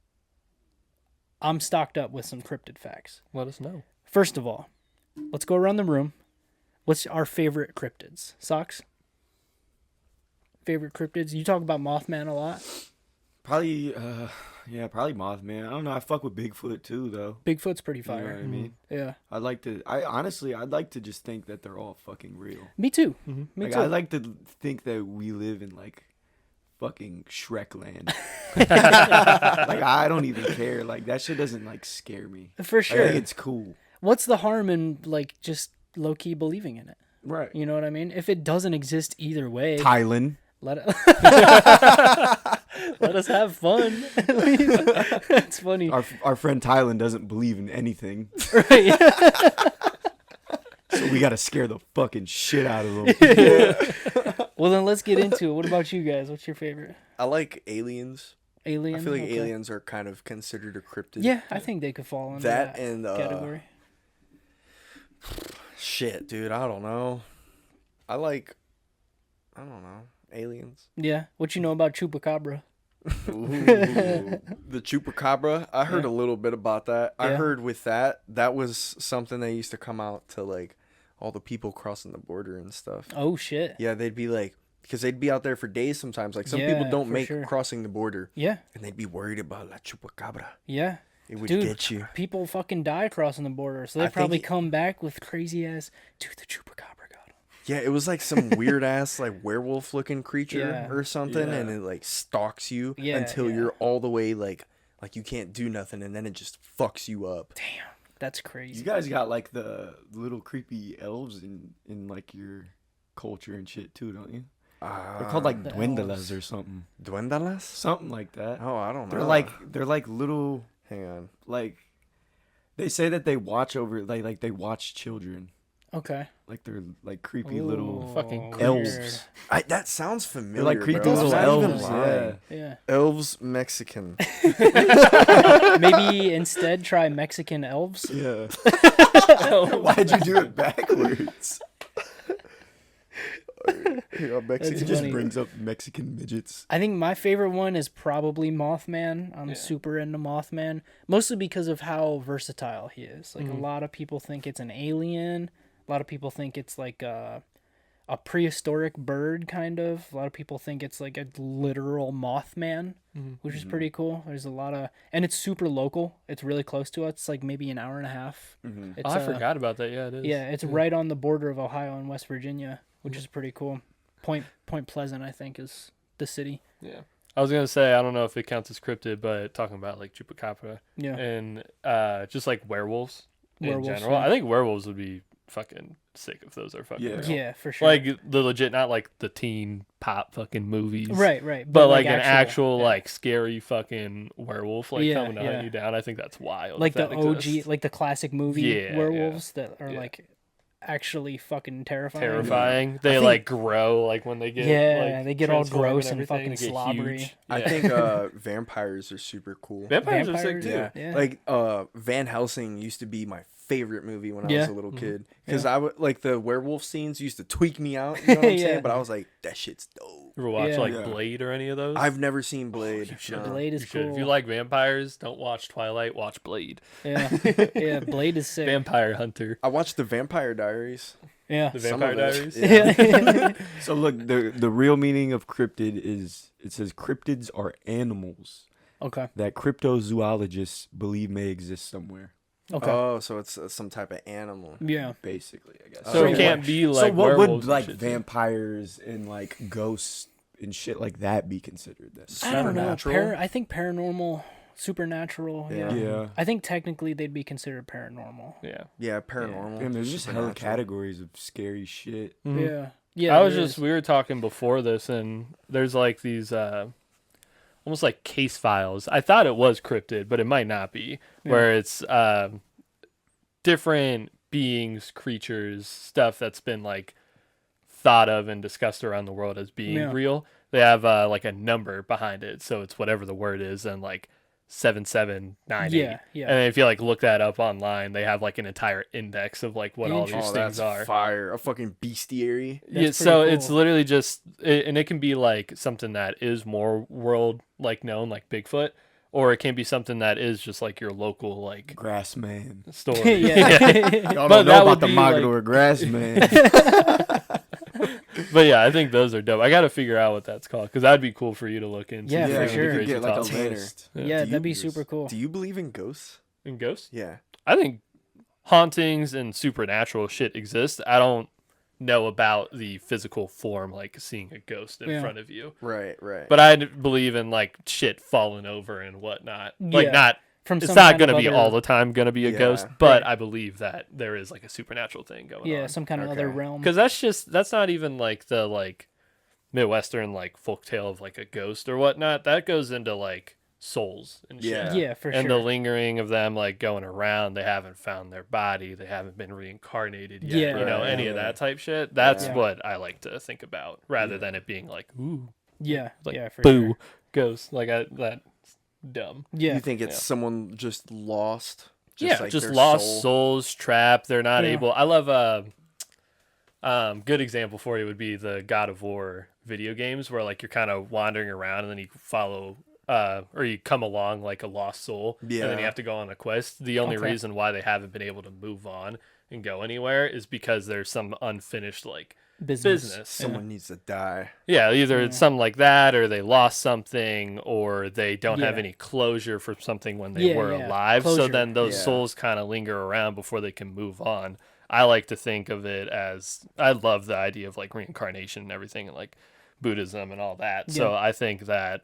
I'm stocked up with some cryptid facts. Let us know. First of all, let's go around the room. What's our favorite cryptids? Socks? Favorite cryptids? You talk about Mothman a lot. Probably, yeah, probably Mothman. I don't know. I fuck with Bigfoot too, though. Bigfoot's pretty You know fire. what I mean? Yeah. I'd like to. I'd like to just think that they're all fucking real. Me too. Mm-hmm. Me Like, too. I like to think that we live in like fucking Shrek land. Like, I don't even care. Like, that shit doesn't like scare me. For Like, I sure. think it's cool. What's the harm in like just low key believing in it? Right. You know what I mean? If it doesn't exist either way, Thailand. let it let us have fun. That's funny. Our friend Thailand doesn't believe in anything, Right. so we gotta scare the fucking shit out of them. Well, then let's get into it. What about you guys? What's your favorite? I like aliens. Alien? I feel like Okay. aliens are kind of considered a cryptid. Yeah, I think they could fall into That that, and, category. Shit, dude, I don't know. I don't know, aliens. Yeah. What you know about Chupacabra? The chupacabra. I heard Yeah. a little bit about that. I Yeah. heard with that was something that used to come out to like all the people crossing the border and stuff. Oh shit. Yeah, they'd be like, because they'd be out there for days sometimes. Like some Yeah, people don't for make sure. crossing the border, Yeah. and they'd be worried about la chupacabra. Yeah. It would Dude, get you. people fucking die crossing the border, so they I think probably it- come back with crazy ass. Dude, the Chupacabra got him. Yeah, it was like some weird ass like werewolf looking creature Yeah. or something, and Yeah. it like stalks you Yeah, until yeah. you're all the way like you can't do nothing, and then it just fucks you up. Damn, that's You crazy. guys got like the little creepy elves in like your culture and shit too, don't you? They're called like The duendelas elves. or something. duendelas. Something like that. Oh, I don't know. They're like little, hang on. like, they say that they watch over like they watch children. Okay. Like they're like creepy little. Ooh, fucking elves. weird. That sounds They're familiar. like creepy bro. I'm little not even elves. lying. Yeah. Yeah. Elves Mexican. Maybe instead try Mexican elves. Yeah. Why'd you do it backwards? Here, Mexican. It That's just funny. brings up Mexican midgets. I think my favorite one is probably Mothman. I'm Yeah. super into Mothman, mostly because of how versatile he is. Like Mhm. a lot of people think it's an alien. A lot of people think it's like a prehistoric bird, kind of. A lot of people think it's like a literal Mothman, Mhm. which is pretty cool. There's a lot of, and it's super local. It's really close to us. It's like maybe an hour and a half. Mm-hmm. It's, Oh, I forgot about that. Yeah, it is. Yeah, it's right on the border of Ohio and West Virginia, which is pretty cool. Point Pleasant, I think, is the city. Yeah. I was gonna say I don't know if it counts as cryptid, but talking about like Chupacabra Yeah. and just like werewolves in Werewolves, general, yeah. I think werewolves would be fucking sick if those are fucking Yeah. real. Yeah, for sure. Like the legit, not like the teen pop fucking movies, right. But like an actual yeah. like scary fucking werewolf like Yeah, coming to yeah. hunt you down. I think that's wild. like if the that OG, exists. like the classic movie Yeah, werewolves that are Yeah. like actually fucking terrifying. terrifying. They think- like grow like when they get Yeah, like, they get all transform gross and everything, fucking they get slobbery. huge. I Yeah. think vampires are super cool. vampires are sick Vampires, too. Yeah. Yeah. Like Van Helsing used to be my favorite movie when I Yeah. was a little Mhm. kid because I would like the werewolf scenes used to tweak me out. You know what I'm Yeah. saying? But I was like, that shit's dope. You ever watch Yeah. like Yeah. Blade or any of those? I've never seen Blade. you should. no. Blade You is should. cool. If you like vampires, don't watch Twilight. Watch Blade. Yeah, yeah. Blade is sick. Vampire Hunter. I watched the Vampire Diaries. Yeah. The Some Vampire of it, Diaries. yeah. So look, the real meaning of cryptid is, it says cryptids are animals Okay. that cryptozoologists believe may exist somewhere. Okay. Oh, so it's some type of animal. Yeah. Basically, I guess. So So it can't be like so what werewolves would and like shit, too. vampires and like ghosts and shit like that be considered then? I don't know. Supernatural? I think paranormal, supernatural. Yeah. Yeah. I think technically they'd be considered paranormal. Yeah. Yeah, paranormal. And there's just hella supernatural. categories of scary shit. Mhm. Yeah. Yeah. I was there just is. we were talking before this, and there's like these almost like case files. I thought it was cryptid, but it might not be. Where it's different beings, creatures, stuff that's been like thought of and discussed around the world as being Yeah. real. They have like a number behind it, so it's whatever the word is, and like 7798. Yeah. Yeah. And if you like look that up online, they have like an entire index of like what all these Oh, things that's are. fire! A fucking bestiary. Yeah, That's so pretty it's cool. literally just, and it can be like something that is more world like known, like Bigfoot, or it can be something that is just like your local like Grass man. story. Yeah. Y'all But don't that know would about the be, like- Mogador grass man. But yeah, I think those are dope. I got to figure out what that's called because that'd be cool for you to look into. Yeah, some for of the sure. You crazy get like a talk. list. Yeah. Yeah, Do that'd be you- super cool. Do you believe in ghosts? And ghosts. Yeah. I think hauntings and supernatural shit exist. I don't know about the physical form, like seeing a ghost in Yeah. front of you. Right. Right. But I believe in like shit falling over and whatnot. Like Yeah. not. From It's some not kind going of to be other- all the time going to be a Yeah. ghost, but Right. I believe that there is like a supernatural thing going Yeah, on. some kind of other Okay. realm. Because that's not even like the like Midwestern like folktale of like a ghost or whatnot. That goes into like souls and shit. Yeah. Yeah, for And sure. the lingering of them like going around, they haven't found their body, they haven't been reincarnated yet. Yeah. You know, Right, any yeah. of that type shit. That's Yeah. what I like to think about rather than it being like, ooh, Yeah. like, Yeah. For boo, sure. ghost. Like that's dumb. Yeah. You think it's Yeah. someone just lost? Just like just their lost soul? souls trapped. They're not Yeah. able. I love good example for you would be the God of War video games where like you're kind of wandering around and then you follow or you come along like a lost soul and then you Yeah. have to go on a quest. The only Okay. reason why they haven't been able to move on and go anywhere is because there's some unfinished like business. Someone needs to die. Yeah, either it's something like that, or they lost something, or they don't have Yeah. any closure for something when they Yeah, were yeah. alive. So Closure. then those Yeah. souls kind of linger around before they can move on. I like to think of it as I love the idea of like reincarnation and everything, and like Buddhism and all that. So Yeah. I think that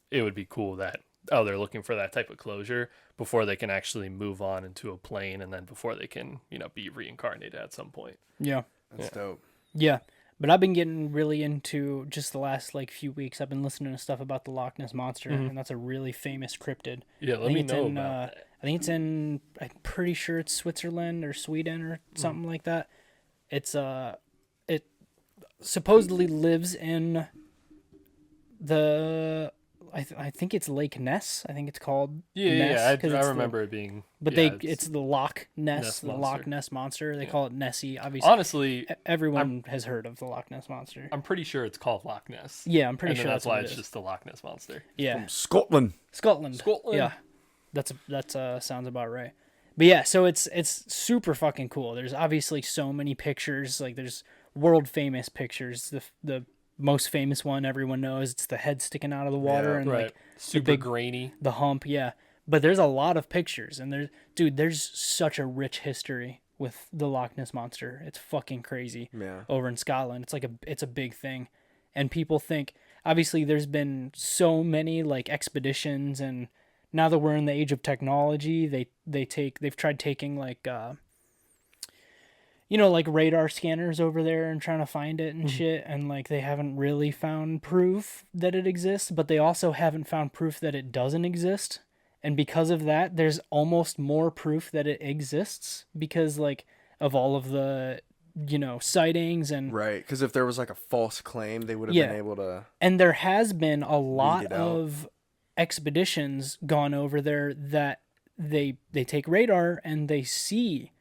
it would be cool that they're looking for that type of closure before they can actually move on into a plane, and then before they can be reincarnated at some point. Yeah. That's dope. Yeah. But I've been getting really into just the last like few weeks. I've been listening to stuff about the Loch Ness monster, and that's a really famous cryptid. Yeah, I let think me it's know in, about that. I think it's in. I'm pretty sure it's Switzerland or Sweden or something like that. It's it supposedly lives in the. I think it's Lake Ness. I think it's called. Ness, Yeah, 'cause I it's remember it being. But yeah, it's the Loch Ness, Ness the Loch monster. Ness monster. They Yeah. call it Nessie. Obviously, honestly, everyone has heard of the Loch Ness monster. I'm pretty sure it's called Loch Ness. Yeah, I'm pretty and then sure that's that's why what it it's is. just the Loch Ness monster. Yeah, Scotland. Scotland. Scotland. Yeah, that's sounds about right. But yeah, so it's super fucking cool. There's obviously so many pictures. Like there's world famous pictures. The most famous one everyone knows. It's the head sticking out of the water Yeah, and Right. like Super big- grainy. the hump. Yeah, but there's a lot of pictures, and there's such a rich history with the Loch Ness monster. It's fucking crazy. Yeah. Over in Scotland. It's a big thing. And people think obviously there's been so many like expeditions, and now that we're in the age of technology, they've tried taking like like radar scanners over there and trying to find it and shit, and like they haven't really found proof that it exists, but they also haven't found proof that it doesn't exist. And because of that, there's almost more proof that it exists because like of all of the sightings and Right. Because if there was like a false claim, they would have Yeah. been able to. and there has been a lot it out. of expeditions gone over there that they take radar and they see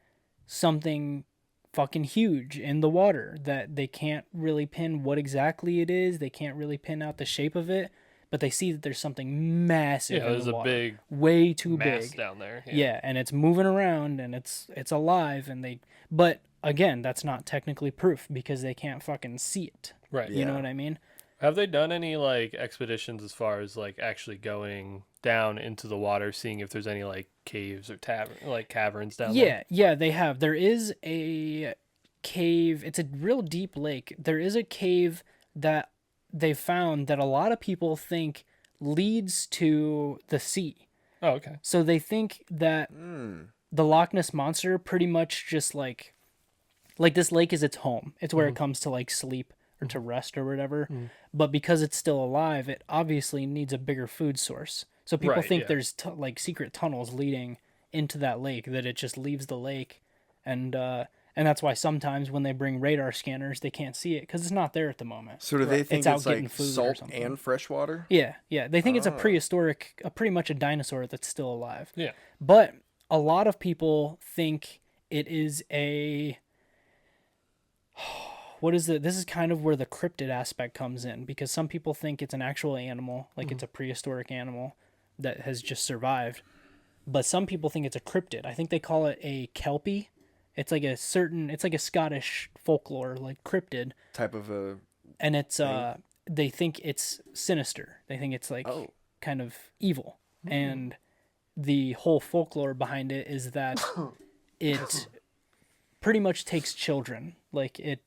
something fucking huge in the water that they can't really pin what exactly it is. They can't really pin out the shape of it, but they see that there's something massive Yeah, in there's the a water, big way too mass big. down there. Yeah, and it's moving around and it's alive but again, that's not technically proof because they can't fucking see it. Right. You know Yeah. what I mean? Have they done any like expeditions as far as like actually going down into the water, seeing if there's any like caves or caverns down there? Yeah, they have. There is a cave. It's a real deep lake. There is a cave that they found that a lot of people think leads to the sea. Oh, okay. So they think that the Loch Ness monster pretty much just like this lake is its home. It's where it comes to like sleep or to rest or whatever. But because it's still alive, it obviously needs a bigger food source. So people Right, think yeah. there's like secret tunnels leading into that lake, that it just leaves the lake, and that's why sometimes when they bring radar scanners, they can't see it because it's not there at the moment. So do they think It's out it's getting like food or salt something. and fresh water? Yeah. They think it's a prehistoric, pretty much a dinosaur that's still alive. Yeah. But a lot of people think it is a. What is it? This is kind of where the cryptid aspect comes in, because some people think it's an actual animal, like it's a prehistoric animal that has just survived. But some people think it's a cryptid. I think they call it a kelpie. It's like a Scottish folklore, like cryptid. Type of a And it's, they think it's sinister. They think it's like Oh. kind of evil. And the whole folklore behind it is that it pretty much takes children. Like it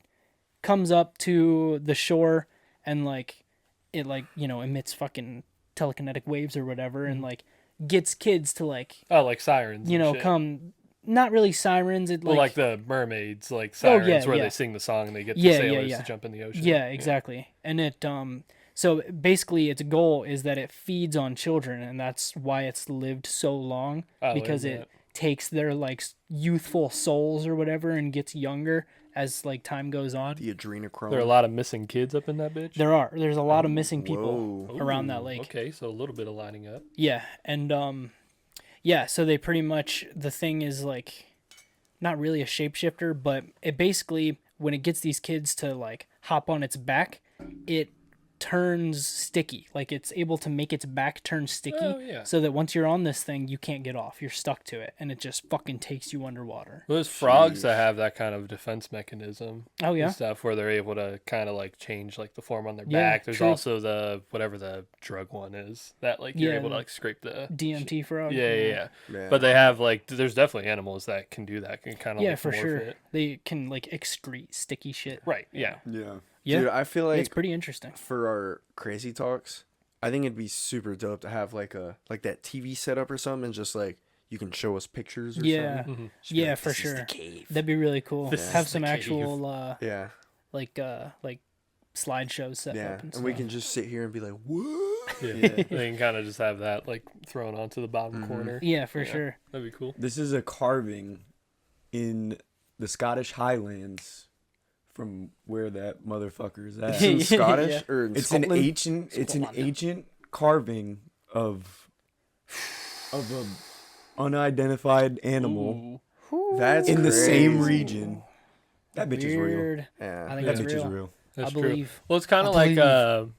comes up to the shore and like it emits fucking telekinetic waves or whatever and like gets kids to like Oh, like sirens. and shit. come, not really sirens, it Well, like the mermaids, like sirens, where yeah. they sing the song and they get the Yeah, yeah, sailors yeah. to jump in the ocean. Yeah, exactly. And it so basically its goal is that it feeds on children, and that's why it's lived so long, Oh, because is it it? takes their like youthful souls or whatever and gets younger as like time goes on. the adrenochrome. There are a lot of missing kids up in that bitch. There's a lot of missing people Whoa. around that Ooh, lake. Okay, so a little bit of lining up. Yeah, and yeah, so they pretty much, the thing is like not really a shapeshifter, but it basically, when it gets these kids to like hop on its back, it turns sticky. Like it's able to make its back turn sticky, Oh, yeah. so that once you're on this thing, you can't get off. You're stuck to it, and it just fucking takes you underwater. Well, there's frogs that have that kind of defense mechanism. Oh, yeah? And stuff where they're able to kind of like change like the form on their Yeah, back. There's true. also the whatever the drug one is that like you're Yeah, able to the like scrape the DMT frog. Yeah. Yeah. But they have like there's definitely animals that can do that. Can kind of Yeah, like for morph sure. it. They can like excrete sticky shit. Right. Yeah. yeah. Yeah. Dude, I feel like It's pretty interesting. for our crazy talks, I think it'd be super dope to have like that TV setup or something, and just like you can show us pictures or Yeah. something. Just be Yeah, like, for "This is the sure. cave." That'd be really cool. This Have is some the cave. actual Yeah. like slideshows set Yeah. up and And stuff. we can just sit here and be like, what? Yeah. Yeah. They can kind of just have that like thrown onto the bottom corner. Yeah, for Yeah. sure. That'd be cool. This is a carving in the Scottish Highlands from where that motherfucker's It's at. in Scottish Yeah. or in It's Scotland? an ancient carving of a unidentified animal Ooh. That's in the same crazy. region. That bitch is real. Weird. Yeah. I think That that's bitch is real. real. That's I true. believe. Well, it's kind I of like believe.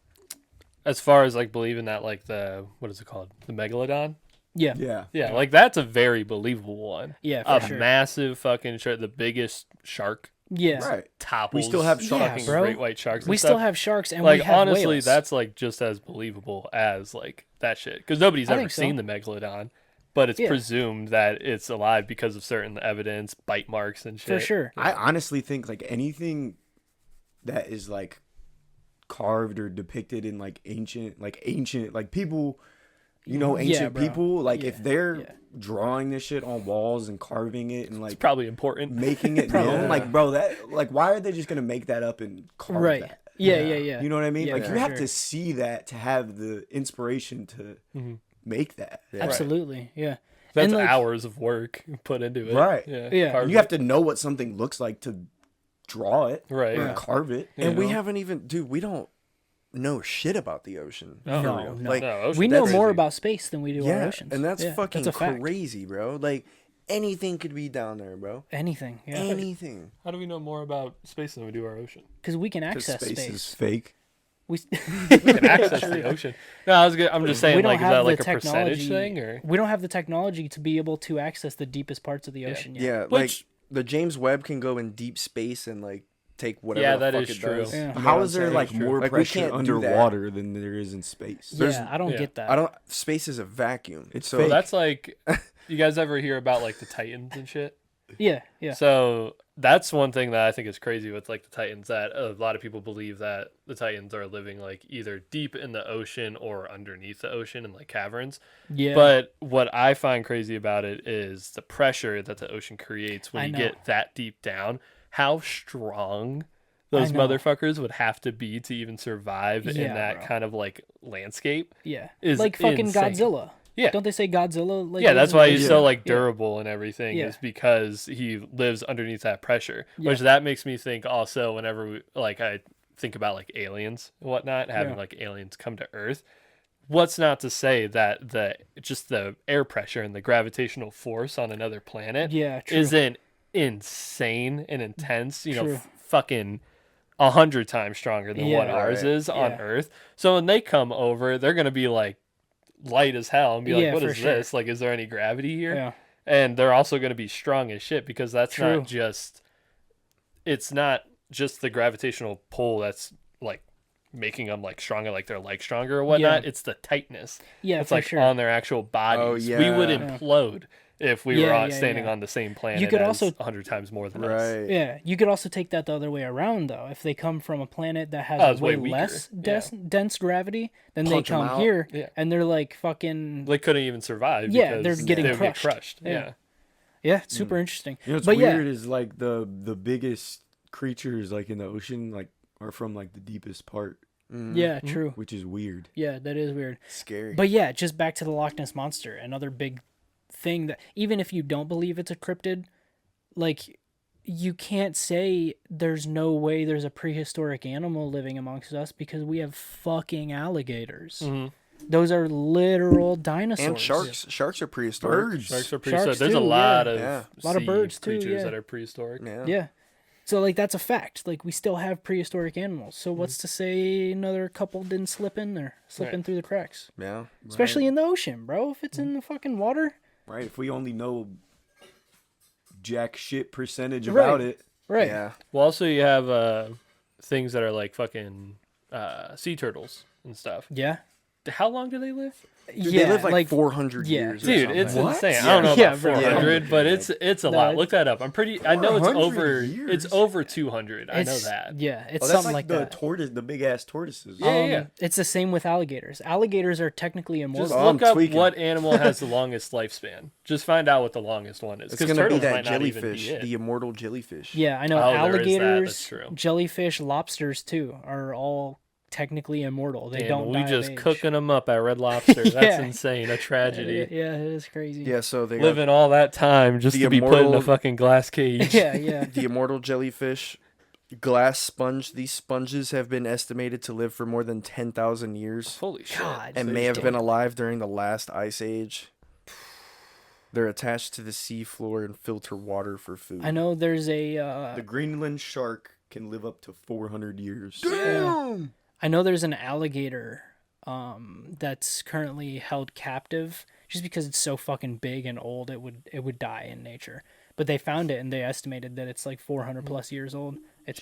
as far as like believing that like the what is it called, the megalodon. Yeah. Yeah. Yeah, like that's a very believable one. Yeah, A for sure. massive fucking shark, the biggest shark Yeah. Right. topples. still have fucking sharks. bro. great white sharks. And We stuff. still have sharks and like we have honestly, whales. that's like just as believable as like that shit because nobody's I ever think so. seen the megalodon, but it's Yeah. presumed that it's alive because of certain evidence, bite marks and shit. for sure. I honestly think like anything that is like carved or depicted in like ancient like people, you know, Yeah, ancient bro. people, like if Yeah, they're yeah. drawing this shit on walls and carving it and It's like probably important. making it Probably. known, Yeah. like bro, that like why are they just gonna make that up and carve Right. that? Yeah. You know what I mean? Yeah, like for you have sure. to see that to have the inspiration to make that. Yeah. Absolutely. Yeah. That's and, like, hours of work put into it. Right. Yeah. Yeah. carve And you have it. to know what something looks like to draw it Right. or Yeah. carve it. And you we know? haven't even, dude, we don't know shit about the ocean. No. for No, real. no. Like, No, ocean- We know that's more crazy. about space than we do our yeah, oceans. and that's Yeah, fucking that's a fact. crazy, bro. Like, anything could be down there, bro. Anything. Yeah. Anything. How do we know more about space than we do our ocean? Because we can 'Cause access space space. is fake. We can access the ocean. No, I'm just saying, we don't like, is have that the like a technology. percentage thing, or We don't have the technology to be able to access the deepest parts of the ocean yet. Yeah, like Which- the James Webb can go in deep space and like take whatever Yeah, the that fuck is it true. does. Yeah. You know How what is I'm there saying? like True. more Like, we pressure can't do that. underwater than there is in space? Yeah, I don't yeah. get that. I don't. Space is a vacuum. It's so fake. well, that's like, you guys ever hear about like the Titans and shit? Yeah, yeah. So that's one thing that I think is crazy with like the Titans, that a lot of people believe that the Titans are living like either deep in the ocean or underneath the ocean in like caverns. Yeah. But what I find crazy about it is the pressure that the ocean creates when I you know. get that deep down. How strong those know. motherfuckers would have to be to even survive in Yeah, that bro. kind of like landscape. yeah. is Like fucking insane. Godzilla. Yeah. Don't they say Godzilla? Like, Yeah, lives that's in why the he's ocean? so like Yeah. durable and everything, Yeah. is because he lives underneath that pressure. Yeah. Which that makes me think also whenever I think about like aliens and whatnot, having Yeah. like aliens come to Earth. What's not to say that the air pressure and the gravitational force on another planet Yeah, true. isn't insane and intense, True. fucking 100 times stronger than what Yeah. ours Right. is on Yeah. Earth. So when they come over, they're gonna be like light as hell and be like, Yeah, what for is sure. this? Like, is there any gravity here? Yeah. And they're also gonna be strong as shit, because that's True. not just, it's not just the gravitational pull that's like making them like stronger, like they're like stronger or whatnot. Yeah. It's the tightness. Yeah, It's for like sure. on their actual bodies. Oh, We would yeah. implode if we were Yeah, on, yeah, standing yeah. on the same planet. You could as also- 100 times more than us. right. Yeah, you could also take that the other way around though. If they come from a planet that has Oh, it's way way weaker. less Yeah. dense gravity, then Punch 'em they come out. here Yeah. and they're like fucking They couldn't even survive. Yeah, because they're getting they would get crushed. crushed. Yeah. Yeah. yeah, super interesting. You know what's But yeah. weird is like the biggest creatures like in the ocean like are from like the deepest part, Mhm. Yeah, true. which is weird. Yeah, that is weird. Scary. But yeah, just back to the Loch Ness monster, another big thing that even if you don't believe it's a cryptid, like you can't say there's no way there's a prehistoric animal living amongst us because we have fucking alligators. Mhm. Those are literal dinosaurs. and sharks. Sharks are prehistoric. Birds. Sharks are prehistoric. Sharks There's too, a lot yeah. of Yeah. A lot of sea birds too, creatures yeah. that are prehistoric. Yeah. Yeah. So like that's a fact. Like we still have prehistoric animals. So what's to say another couple didn't slip in there, slip in Right. through the cracks? Yeah. Especially in the ocean, bro. If it's in the fucking water. Right? If we only know jack shit percentage Right. about it. Right. Yeah. Well, also you have things that are like fucking sea turtles and stuff. Yeah. How long do they live? Dude, they live like 400 yeah. years. or Dude, something. it's What? insane. I don't know Yeah, about bro. 400, but it's a No, lot. it's- Look that up. I'm pretty. I know it's 400 over. years? It's over 200. I know It's- that. Yeah, it's Oh, that's something like, like the that. tortoise, the big ass tortoises. Yeah, yeah. It's the same with alligators. Alligators are technically immortal. Just Oh, I'm look up tweaking. what animal has the longest lifespan. Just find out what the longest one is. It's 'Cause gonna be turtles that might not even jellyfish, be it. the immortal jellyfish. Yeah, I know. Oh, there is that. Alligators, That's true. jellyfish, lobsters too are all technically immortal. They Damn, don't we die of just age. cooking them up at Red Lobster. That's Yeah. insane. A tragedy. Yeah, it is crazy. Yeah, so they got Living all that time just The to be put in a immortal- fucking glass cage. Yeah, yeah. the immortal jellyfish, glass sponge. These sponges have been estimated to live for more than 10,000 years Holy shit. God. and may have been alive during the last ice age. They're attached to the sea floor and filter water for food. I know there's a The Greenland shark can live up to 400 years. Damn! I know there's an alligator that's currently held captive just because it's so fucking big and old it would die in nature. But they found it and they estimated that it's like 400 plus years old. It's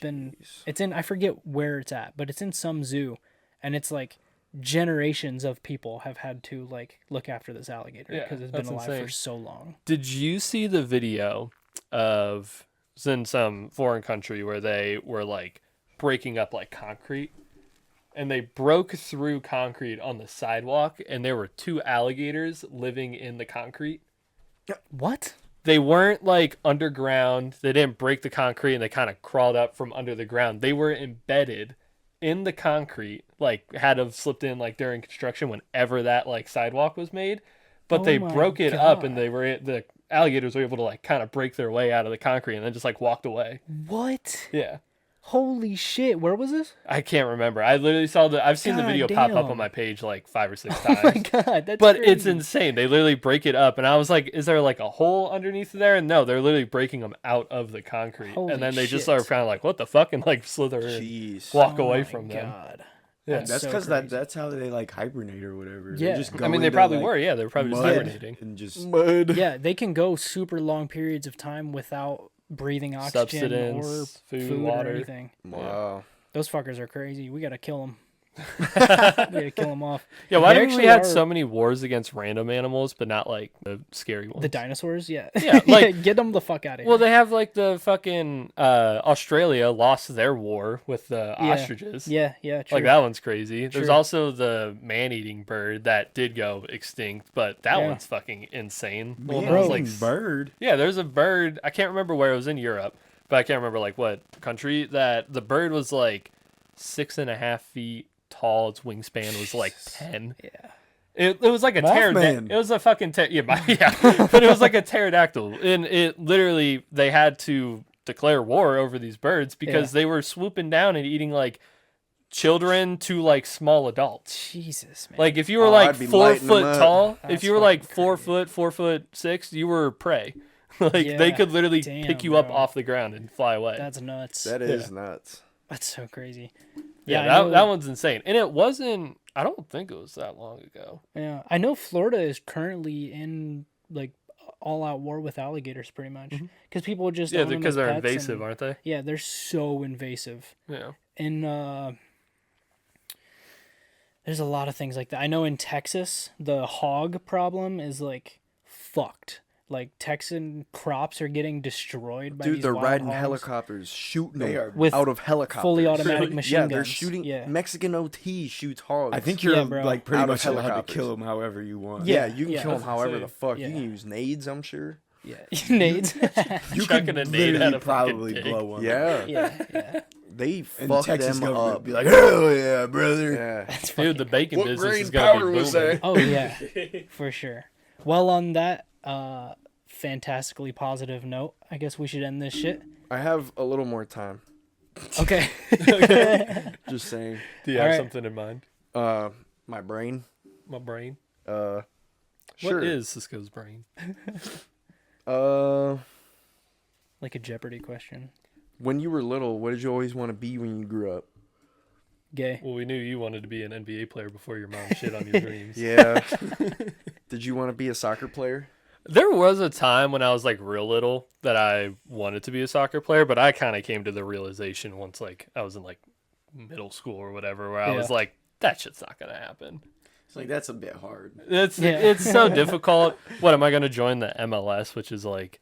in I forget where it's at, but it's in some zoo and it's like generations of people have had to like look after this alligator Yeah, because it's been that's alive insane. for so long. Did you see the video of it's in some foreign country where they were like breaking up like concrete, and they broke through concrete on the sidewalk, and there were two alligators living in the concrete. What? They weren't like underground. They didn't break the concrete and they kind of crawled up from under the ground. They were embedded in the concrete, like had to have slipped in like during construction whenever that like sidewalk was made. But Oh they my broke it up and God. the alligators were able to like kind of break their way out of the concrete and then just like walked away. What? Yeah. Holy shit! Where was this? I can't remember. I literally saw I've seen the God video pop up damn. on my page like 5 or 6 Oh my times. god, that's But it's crazy. insane. They literally break it up, and I was like, "Is there like a hole underneath there?" And no, they're literally breaking them out of the concrete, Holy and then they just shit. are kind of like, "What the fuck?" and like slither and Jeez. walk Oh away my from them. God. Yeah. That's so because crazy. that's how they like hibernate or whatever. Yeah. They just go I mean, they into, probably like, were. Yeah, they were probably just mud hibernating. and just Mud. Yeah, they can go super long periods of time without breathing oxygen or Subsistence, food, food water. or anything. Wow. Those fuckers are crazy. We gotta kill them. We gotta kill them off. Yeah, why They did we actually had are- so many wars against random animals, but not like the scary ones? The dinosaurs, yeah. Yeah, like- get them the fuck out of here. Well, they have like the fucking Australia lost their war with the ostriches. yeah, true. Like that one's crazy. There's True. also the man-eating bird that did go extinct, but that Yeah. one's fucking insane. The man, one that was, like like bird. yeah, there's a bird. I can't remember where it was in Europe, but I can't remember like what country. That the bird was like 6.5 feet tall. Its wingspan was like 10. Yeah. It was like a Mothman. It was a fucking yeah, but it was like a pterodactyl, and it literally they had to declare war over these birds because they were swooping down and eating like children to like small adults. Jesus, man. Like if you were Oh, like I'd be 4 lighting them foot up. tall, if That's you were like fucking 4'6", you were prey. Like they Yeah. could literally Damn, pick you up bro. off the ground and fly away. That's nuts. That is nuts. That's so crazy. yeah, I that, know- that one's insane. And it wasn't. I don't think it was that long ago. Yeah, I know Florida is currently in like all-out war with alligators, pretty much, because people just Yeah, own 'em because as they're pets invasive, and- aren't they? Yeah, they're so invasive. Yeah. And there's a lot of things like that. I know in Texas, the hog problem is like fucked. Like Texan crops are getting destroyed by Dude, these they're wild riding hogs. helicopters, shooting They them are With out of helicopters. fully automatic Really? machine Yeah, they're guns. shooting. Yeah. Mexican OT shoots hogs. I think you're Yeah, bro. like pretty Out of much allowed to helicopters. kill them however you want. Yeah, Yeah, you can yeah. kill them That's however insane. the fuck. Yeah. You can use nades, I'm sure. Yeah, nades. you Chucking could a nade at literally a fucking probably pig. blow one. Yeah. yeah. They And fuck Texas them government up. be like, hell yeah, brother. Yeah. That's Dude, the fucking- bacon What business green is gonna be powder was booming. that? Oh yeah, for sure. Well, on that fantastically positive note, I guess we should end this shit. I have a little more time. Okay. Just saying. Do you have Alright. something in mind? My brain. My brain. Sure. What is Cisco's brain? Like a Jeopardy question. When you were little, what did you always want to be when you grew up? Gay. Well, we knew you wanted to be an NBA player before your mom shit on your dreams. Yeah. Did you want to be a soccer player? There was a time when I was like real little that I wanted to be a soccer player, but I kind of came to the realization once like I was in like middle school or whatever, where I was Yeah. like, that shit's not gonna happen. It's like that's a bit hard. It's so difficult. What am I gonna join the MLS, which is like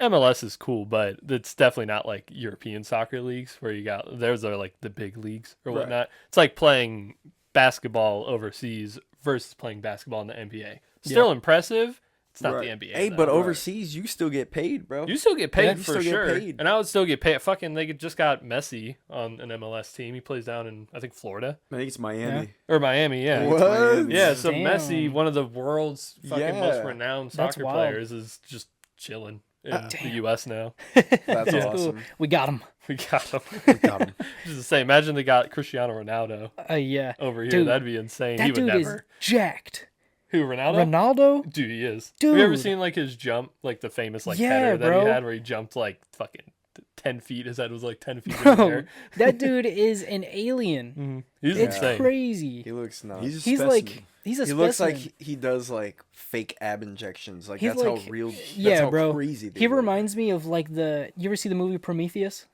MLS is cool, but it's definitely not like European soccer leagues where you got those are like the big leagues or Right. whatnot. It's like playing basketball overseas versus playing basketball in the NBA. Still impressive. It's not Right. the NBA. Hey, though. but overseas, you still get paid, bro. You still get paid Yeah, you for still get sure, paid. and I would still get paid. Fucking, they just got Messi on an MLS team. He plays down in I think Florida I think it's Miami. or Miami. Yeah, What? Miami. yeah. So Damn. Messi, one of the world's fucking most Yeah. renowned That's soccer wild. players, is just chilling in the Damn. U.S. now. That's Yeah. awesome. We got him. We got him. Got 'em. Just to say, imagine they got Cristiano Ronaldo Yeah. over here. Dude, That'd be insane. That He would dude is never. jacked. Who, Ronaldo? Ronaldo? Dude, he is. Have you ever Dude. seen like his jump, like the famous like Yeah, header that bro. he had, where he jumped like fucking 10 feet? His head was like 10 feet in the Bro, air. that dude is an alien. He's It's insane. crazy. He looks nuts. He's a He's specimen. like he's a He looks like specimen. he does like fake ab injections. Like He's that's like- how real. That's yeah, how bro. Crazy. They He look. reminds me of like the. You ever see the movie Prometheus?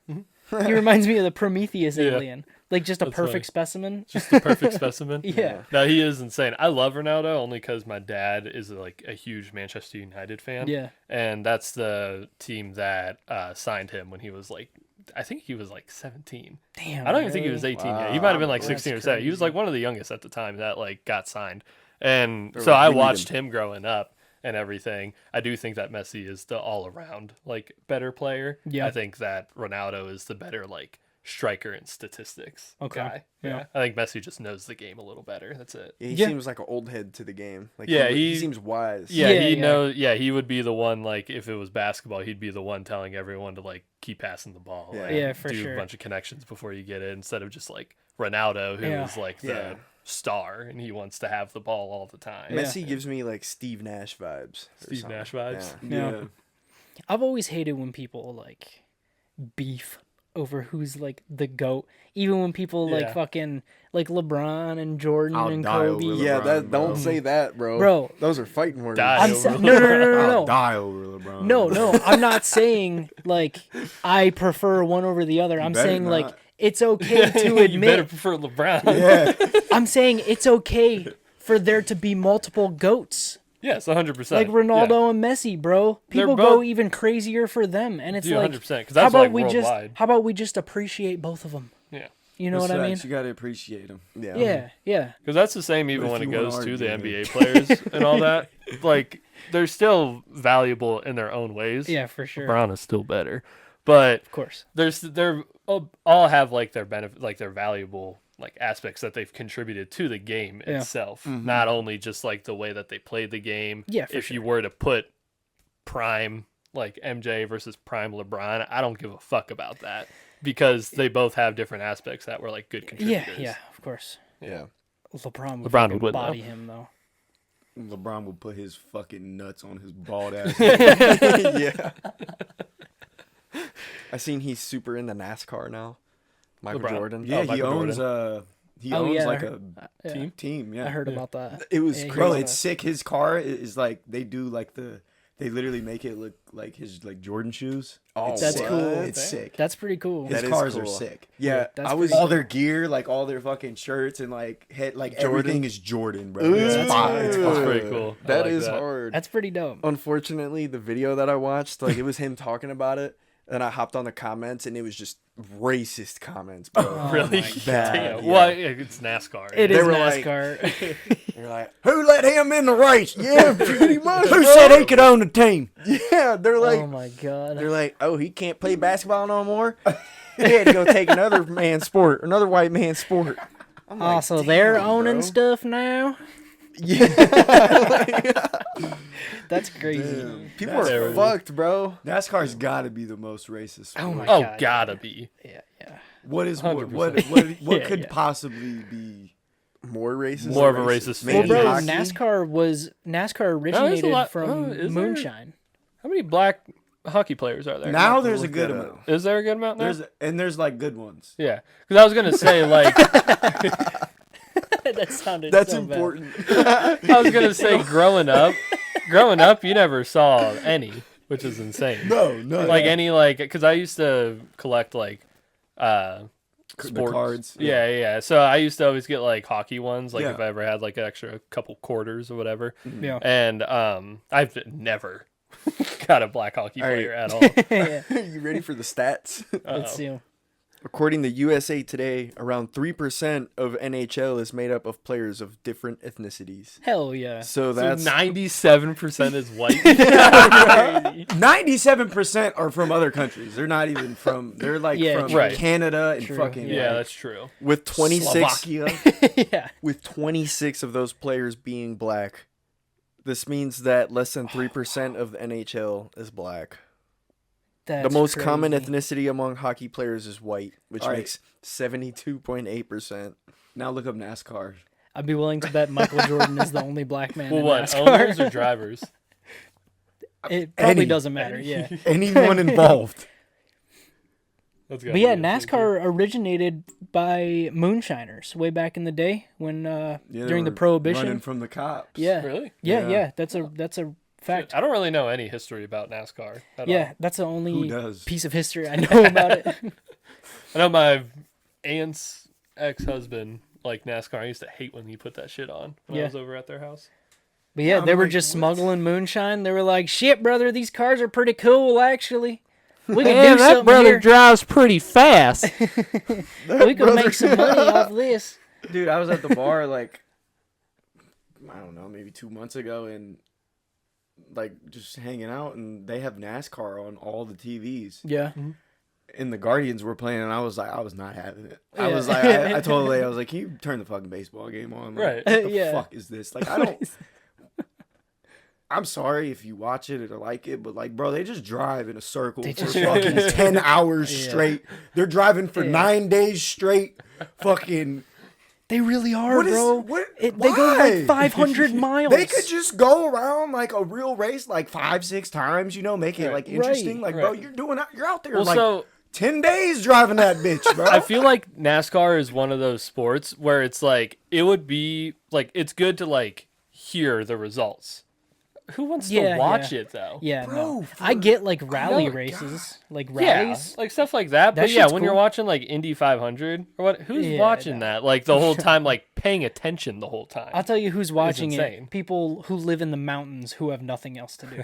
He reminds me of the Prometheus Yeah. alien, like just a That's perfect funny. specimen. Just the perfect specimen. Yeah. No, he is insane. I love Ronaldo only because my dad is like a huge Manchester United fan. Yeah. And that's the team that signed him when he was like, I think he was like 17. Damn. I don't even think he was 18 yet. He might have been like Wow, 16 or that's 17. He was crazy. like one of the youngest at the time that like got signed. And They're so like, I "We need watched him." him growing up and everything. I do think that Messi is the all around like better player. Yeah. I think that Ronaldo is the better like striker and statistics Okay. guy. Yeah. I think Messi just knows the game a little better. That's it. Yeah, he Yeah. seems like an old head to the game. Like Yeah, he he- seems wise. Yeah, Yeah, he yeah. knows. Yeah, he would be the one. Like, if it was basketball, he'd be the one telling everyone to like keep passing the ball. Yeah. Like, Yeah, for do sure. a bunch of connections before you get it, instead of just like Ronaldo, who is Yeah. like the Yeah. star and he wants to have the ball all the time. Yeah. Messi gives me like Steve Nash vibes. or Steve something. Nash vibes? Yeah. Yeah. I've always hated when people like beef over who's like the GOAT. Even when people like Yeah. fucking like LeBron and Jordan I'll and die Kobe. over Yeah, LeBron, that bro. don't say that, bro. Bro. Those are fighting words. Die I'm over sa- no, no, no, no, no, I'll no. die over LeBron. No, I'm not saying like I prefer one over the other. I'm better saying like not. it's okay to you better admit. prefer LeBron. Yeah. I'm saying it's okay for there to be multiple GOATs. Yes, 100%. Like Ronaldo and Messi, bro. They're People both- go even crazier for them, and it's Dude, like, 100%, 'cause how that's, about like, we worldwide. just how about we just appreciate both of them? Yeah. You know what I mean? You gotta appreciate them. Yeah, yeah. Because that's the same even But when if it you wanna goes to the argue, NBA players and all that. Like, they're still valuable in their own ways. Yeah, for sure. LeBron is still better. But Of course. they're all have like their benefit, like their valuable like aspects that they've contributed to the game Yeah. itself. Not only just like the way that they played the game. Yeah, for if you sure. were to put prime like MJ versus prime LeBron, I don't give a fuck about that because they both have different aspects that were like good Yeah, contributors. yeah, of course. Yeah. LeBron would, LeBron fucking would win, body him though. LeBron will put his fucking nuts on his bald ass. Yeah. I seen he's super into NASCAR now. Michael LeBron. Jordan. Yeah, Michael he owns Jordan. he Oh, owns yeah, I like heard- a Yeah. team. Yeah, I heard about that. It was Yeah, he crazy. Bro, owns it's that. sick. His car is like they do like they literally make it look like his like Jordan shoes. Oh, It's That's sick. cool. It's sick. That's pretty cool. His That is cars are cool. sick. Yeah, That's I was pretty All their gear, like all their fucking shirts and like head, like Jordan. everything is Jordan, bro. Ooh, It's that's fire. It's cool. That's fire. pretty cool. I That like is that. hard. That's pretty dope. Unfortunately, the video that I watched, like it was him talking about it, and I hopped on the comments, and it was just racist comments, bro. Oh Really? my bad. Damn. Yeah. Well, it's NASCAR. It They is were like- NASCAR. They're like, Who let him in the race? yeah, pretty much. Who bro. said he could own the team? Yeah, they're like, oh my god. they're like, oh, he can't play basketball no more. He had to go take another man's sport, another white man's sport. I'm like, Oh, so they're "Damn, owning bro." stuff now? Yeah, That's crazy. people That's are terrible. fucked, bro. NASCAR's got to be the most racist. Oh my sport. Oh, God, gotta be. Yeah, yeah. What is 100%. what Yeah, could yeah. possibly be? More racist. More of a racist Well, Maybe bro, hockey? NASCAR originated lot- from is there? moonshine. How many black hockey players are there? Now have to there's a look good that amount. up. Is there a good amount now? There's like good ones. Yeah, because I was gonna say like That sounded That's so bad. important. I was gonna say growing up, you never saw any, which is insane. No. Like any like because I used to collect like sports cards. Yeah. So I used to always get like hockey ones, like Yeah. if I ever had like an extra couple quarters or whatever. Yeah. And I've never got a black hockey All right. player at all. Yeah. You ready for the stats? Let's see. According to USA Today, around 3% of NHL is made up of players of different ethnicities. Hell yeah. So So that's 97% is white. 97% are from other countries. They're not even from. They're like Yeah, from right. Canada and True, fucking Yeah, like, that's true. with 26 Slovakia. Yeah. with 26 of those players being black. This means that less than 3% of the NHL is black. That's The most common crazy. ethnicity among hockey players is white, which All right. makes 72.8%. Now look up NASCAR. I'd be willing to bet Michael Jordan is the only black man Well, in what NASCAR. owners or drivers? It probably Any. doesn't matter. Yeah. Anyone involved? That's gotta But yeah, be it, too. NASCAR originated by moonshiners way back in the day when Yeah, they during the were Prohibition. running from the cops. Yeah. Really? Yeah, Yeah. yeah. That's a fact. I don't really know any history about NASCAR at all. Yeah, that's the Who only does? piece of history I know about it. I know my aunt's ex-husband liked NASCAR. I used to hate when he put that shit on when I Yeah. was over at their house. But yeah, I'm they were like, just what? smuggling moonshine. They were like, "Shit, brother, these cars are pretty cool, actually. We can do something here. drives pretty fast. We could make some money off this." Dude, I was at the bar like I don't know, maybe 2 months ago, and like just hanging out, and they have NASCAR on all the TVs. Yeah, And the Guardians were playing, and I was like, I was not having it. I Yeah. was like, I told the lady, I was like, can you turn the fucking baseball game on? Like, Right. What the Yeah. fuck is this? Like, I don't. I'm sorry if you watch it or like it, but like, bro, they just drive in a circle They for just- fucking 10 hours Yeah. straight. They're driving for Yeah. 9 days straight. Fucking. they really are, What is- bro. what- They go why? like 500 miles. They could just go around like a real race like 5-6 times, you know, make it like interesting. Like, bro, Right. you're out there Well, like so 10 days driving that bitch, bro. I feel like NASCAR is one of those sports where it's like it would be like it's good to like hear the results. Who wants to watch it though? Yeah, Bro, no. I get like rally Oh, races, like Yeah, rallies. like stuff like that. That But yeah, shit's when you're cool. watching like Indy 500 or what, who's Yeah, watching no. that like the whole time, like paying attention the whole time? I'll tell you who's watching insane. it. People who live in the mountains who have nothing else to do.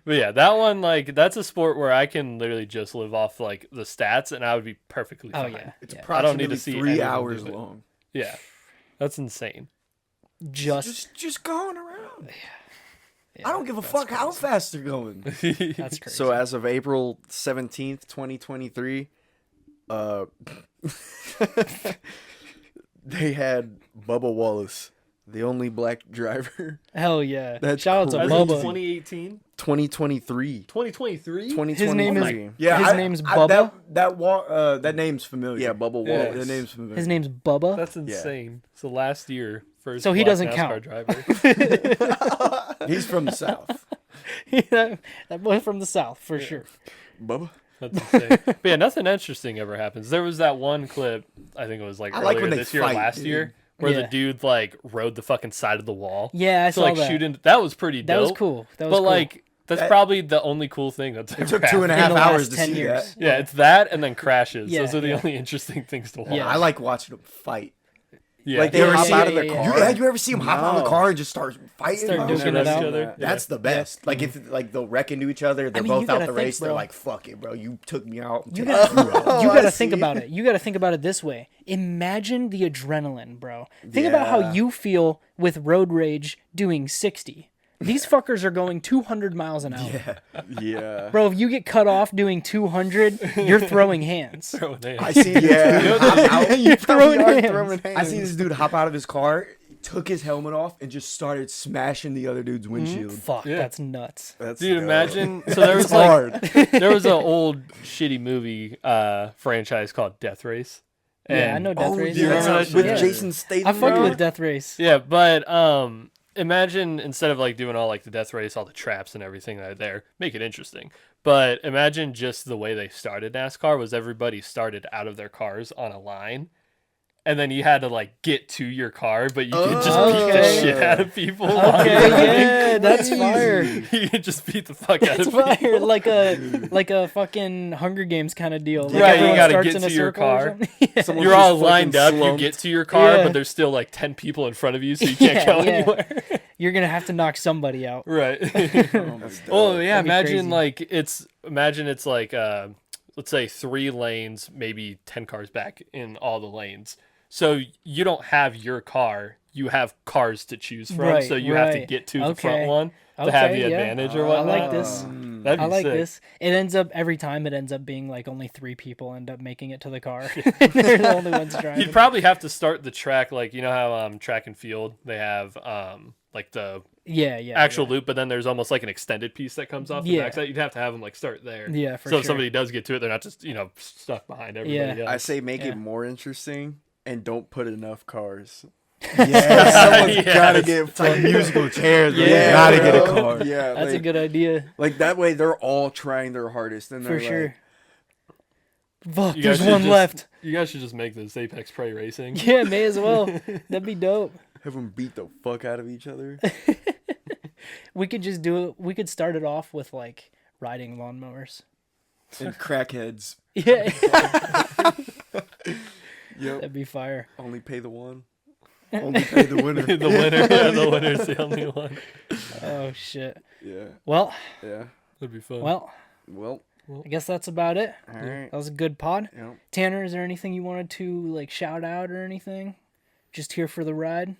But yeah, that one like that's a sport where I can literally just live off like the stats, and I would be perfectly Oh fine. yeah, It's yeah. I don't need to approximately see 3 anyone hours do it. long. Yeah, that's insane. Just Going around. yeah, I don't give a fuck how fast they're going. that's crazy. So as of April 17th, 2023, they had Bubba Wallace, the only black driver. Hell yeah! That's Shout out to cool. That's in Bubba. 2018, 2023. 2023. 2023. His name is Yeah, His name's Bubba? That name's familiar. Yeah, Bubba Yeah. Wallace. That name's familiar. His name's Bubba. That's insane. So last year, first So he black doesn't NASCAR count. driver. He's from the south. that boy from the south for sure. Bubba? That's insane. But yeah, nothing interesting ever happens. There was that one clip, I think it was like I earlier like when they this year, fight, last dude. year, where the Yeah. dude like rode the fucking side of the wall. Yeah, I So saw like that. shooting, that was pretty dope. That was cool. That was But cool. like that's That- probably the only cool thing that's ever It took 2.5 happened. In the hours last to 10 see years. that. Yeah, it's that and then crashes. Yeah, Those are the yeah. only interesting things to watch. Yeah. I like watching them fight. Yeah. Like they You ever hop see- out of their yeah, car. yeah. You ever see them hop out of the No. car and just start fighting? Start Oh, duking Shooting it at out. each other. That's the best. Like if like they'll wreck into each other, they're mean, you both out gotta the think, race. They're bro. like, "Fuck it, bro. You took me out." You You gotta, out. you I gotta think see. about it. You gotta think about it this way. Imagine the adrenaline, bro. Think about how Yeah. you feel with road rage doing 60. These fuckers are going 200 miles an hour. Yeah. Bro, if you get cut off doing 200, you're throwing hands. Throwing hands. I see. Yeah. Hop out. You're throwing hands. I see this dude hop out of his car, took his helmet off, and just started smashing the other dude's windshield. Fuck, Yeah. that's nuts. That's Dude, dope. imagine. So there was It's like hard. there was an old shitty movie franchise called Death Race. Yeah, I And- know Death Race. you remember that shit? with Yeah. Jason Statham? I fucked bro? with Death Race. Yeah, but imagine instead of like doing all like the death race, all the traps and everything that are there, make it interesting. But imagine just the way they started NASCAR was everybody started out of their cars on a line. And then you had to like get to your car, but you could just beat the Okay. shit out of people. while Okay, you're running. yeah, that's fire. You could just beat the fuck out That's of fire. people. Like a fucking Hunger Games kind of deal. Like Right, you everyone gotta starts get in a to your circle or car. something. Yeah. Someone's You're just all lined fucking up. You slumped. get to your car, Yeah. but there's still like 10 people in front of you, so you can't go Yeah, yeah. anywhere. You're gonna have to knock somebody out. Right. That's Oh dope. yeah, That'd be imagine crazy. it's like let's say 3 lanes, maybe 10 cars back in all the lanes. So you don't have your car, you have cars to choose from. Right, so you have to right. get to the Okay. front one to have Okay, the yeah. advantage or I whatnot. like this. Mm. That'd be I like sick. this. It ends up every time. It ends up being like only 3 people end up making it to the car. They're the only ones driving. You'd probably have to start the track like you know how track and field they have like the yeah, actual yeah. loop, but then there's almost like an extended piece that comes off the Yeah. backside. You'd have to have them like start there. Yeah, for so if sure. somebody does get to it, they're not just stuck behind everybody Yeah. else. I say make Yeah. it more interesting and don't put enough cars. Yeah. Someone's Yes. gotta get It's like fucking- musical chairs. Yeah, Yeah, you gotta get a bro. car. Yeah, That's a like, good idea like that way they're all trying their hardest and for they're sure. like, Fuck, You guys there's should one just- left. You guys should just make this Apex Prey Racing. Yeah, may as well. That'd be dope. have them beat the fuck out of each other. We could just do it. We could start it off with like riding lawnmowers. And crackheads. Yeah, Yep. that'd be fire. Only pay the one. Only pay the winner. The winner, the winner's the only one. Oh shit. Yeah. Well, Yeah. That'd be fun. well, Well, I guess that's about it. all right. That was a good pod. Yep. Tanner, is there anything you wanted to like shout out or anything? Just here for the ride.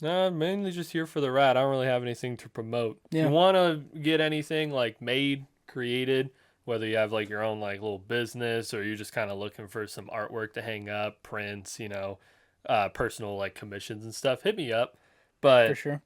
No, I'm mainly just here for the ride. I don't really have anything to promote. If Yeah. you want to get anything like made, created, whether you have like your own like little business or you're just kind of looking for some artwork to hang up, prints, personal like commissions and stuff, hit me up. But For sure.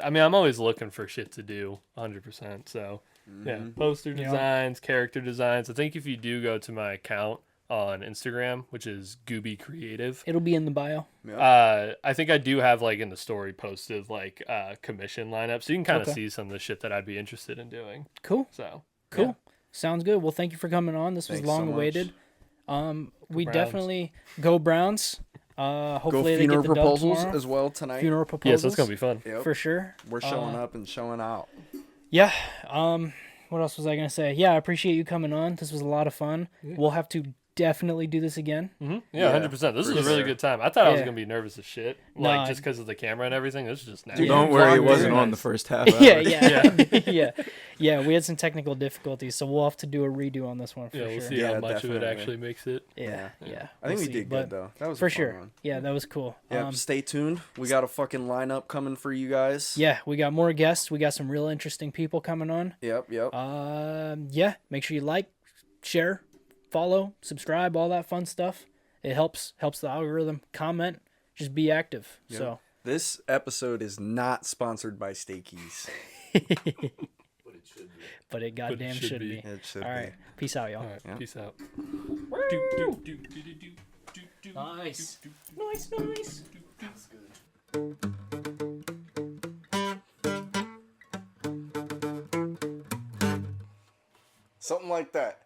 I mean, I'm always looking for shit to do, 100%. So yeah, poster Yeah. designs, character designs. I think if you do go to my account on Instagram, which is Gooby Creative, It'll be in the bio. I think I do have like in the story posted like commission lineup, so you can kind of Okay. see some of the shit that I'd be interested in doing. Cool. So Cool. yeah. Sounds good. Well, thank you for coming on. This was Thanks so long much. awaited. We Browns. definitely go Browns. Go Hopefully they funeral get the dub proposals tomorrow. as well tonight. Funeral Yeah, proposals. so it's gonna be fun. Yep. for sure. We're showing up and showing out. Yeah. What else was I gonna say? Yeah, I appreciate you coming on. This was a lot of fun. We'll have to definitely do this again. Yeah, Yeah, 100%. This for is a really sure. good time. I thought I was Yeah. gonna be nervous as shit, Nah. just because of the camera and everything. This is just natural. Dude, Don't you worry, it vlogged wasn't very on the nice. first half. Yeah, hour. yeah. We had some technical difficulties, so we'll have to do a redo on this one for Yeah, we'll sure. see Yeah, how much of it definitely. actually makes it. Yeah. I think We'll we see, did but good though. That was for a fun sure. one. Yeah, that was cool. Yeah, stay tuned. We got a fucking lineup coming for you guys. Yeah, we got more guests. We got some real interesting people coming on. Yep. Yeah, make sure you like, share, follow, subscribe, all that fun stuff. It helps the algorithm. Comment, just be active. Yep. So This episode is not sponsored by Steakies. but it goddamn should should be. be. It should All right, peace out, y'all. All right, Yeah. peace out. Nice. Nice. Something like that.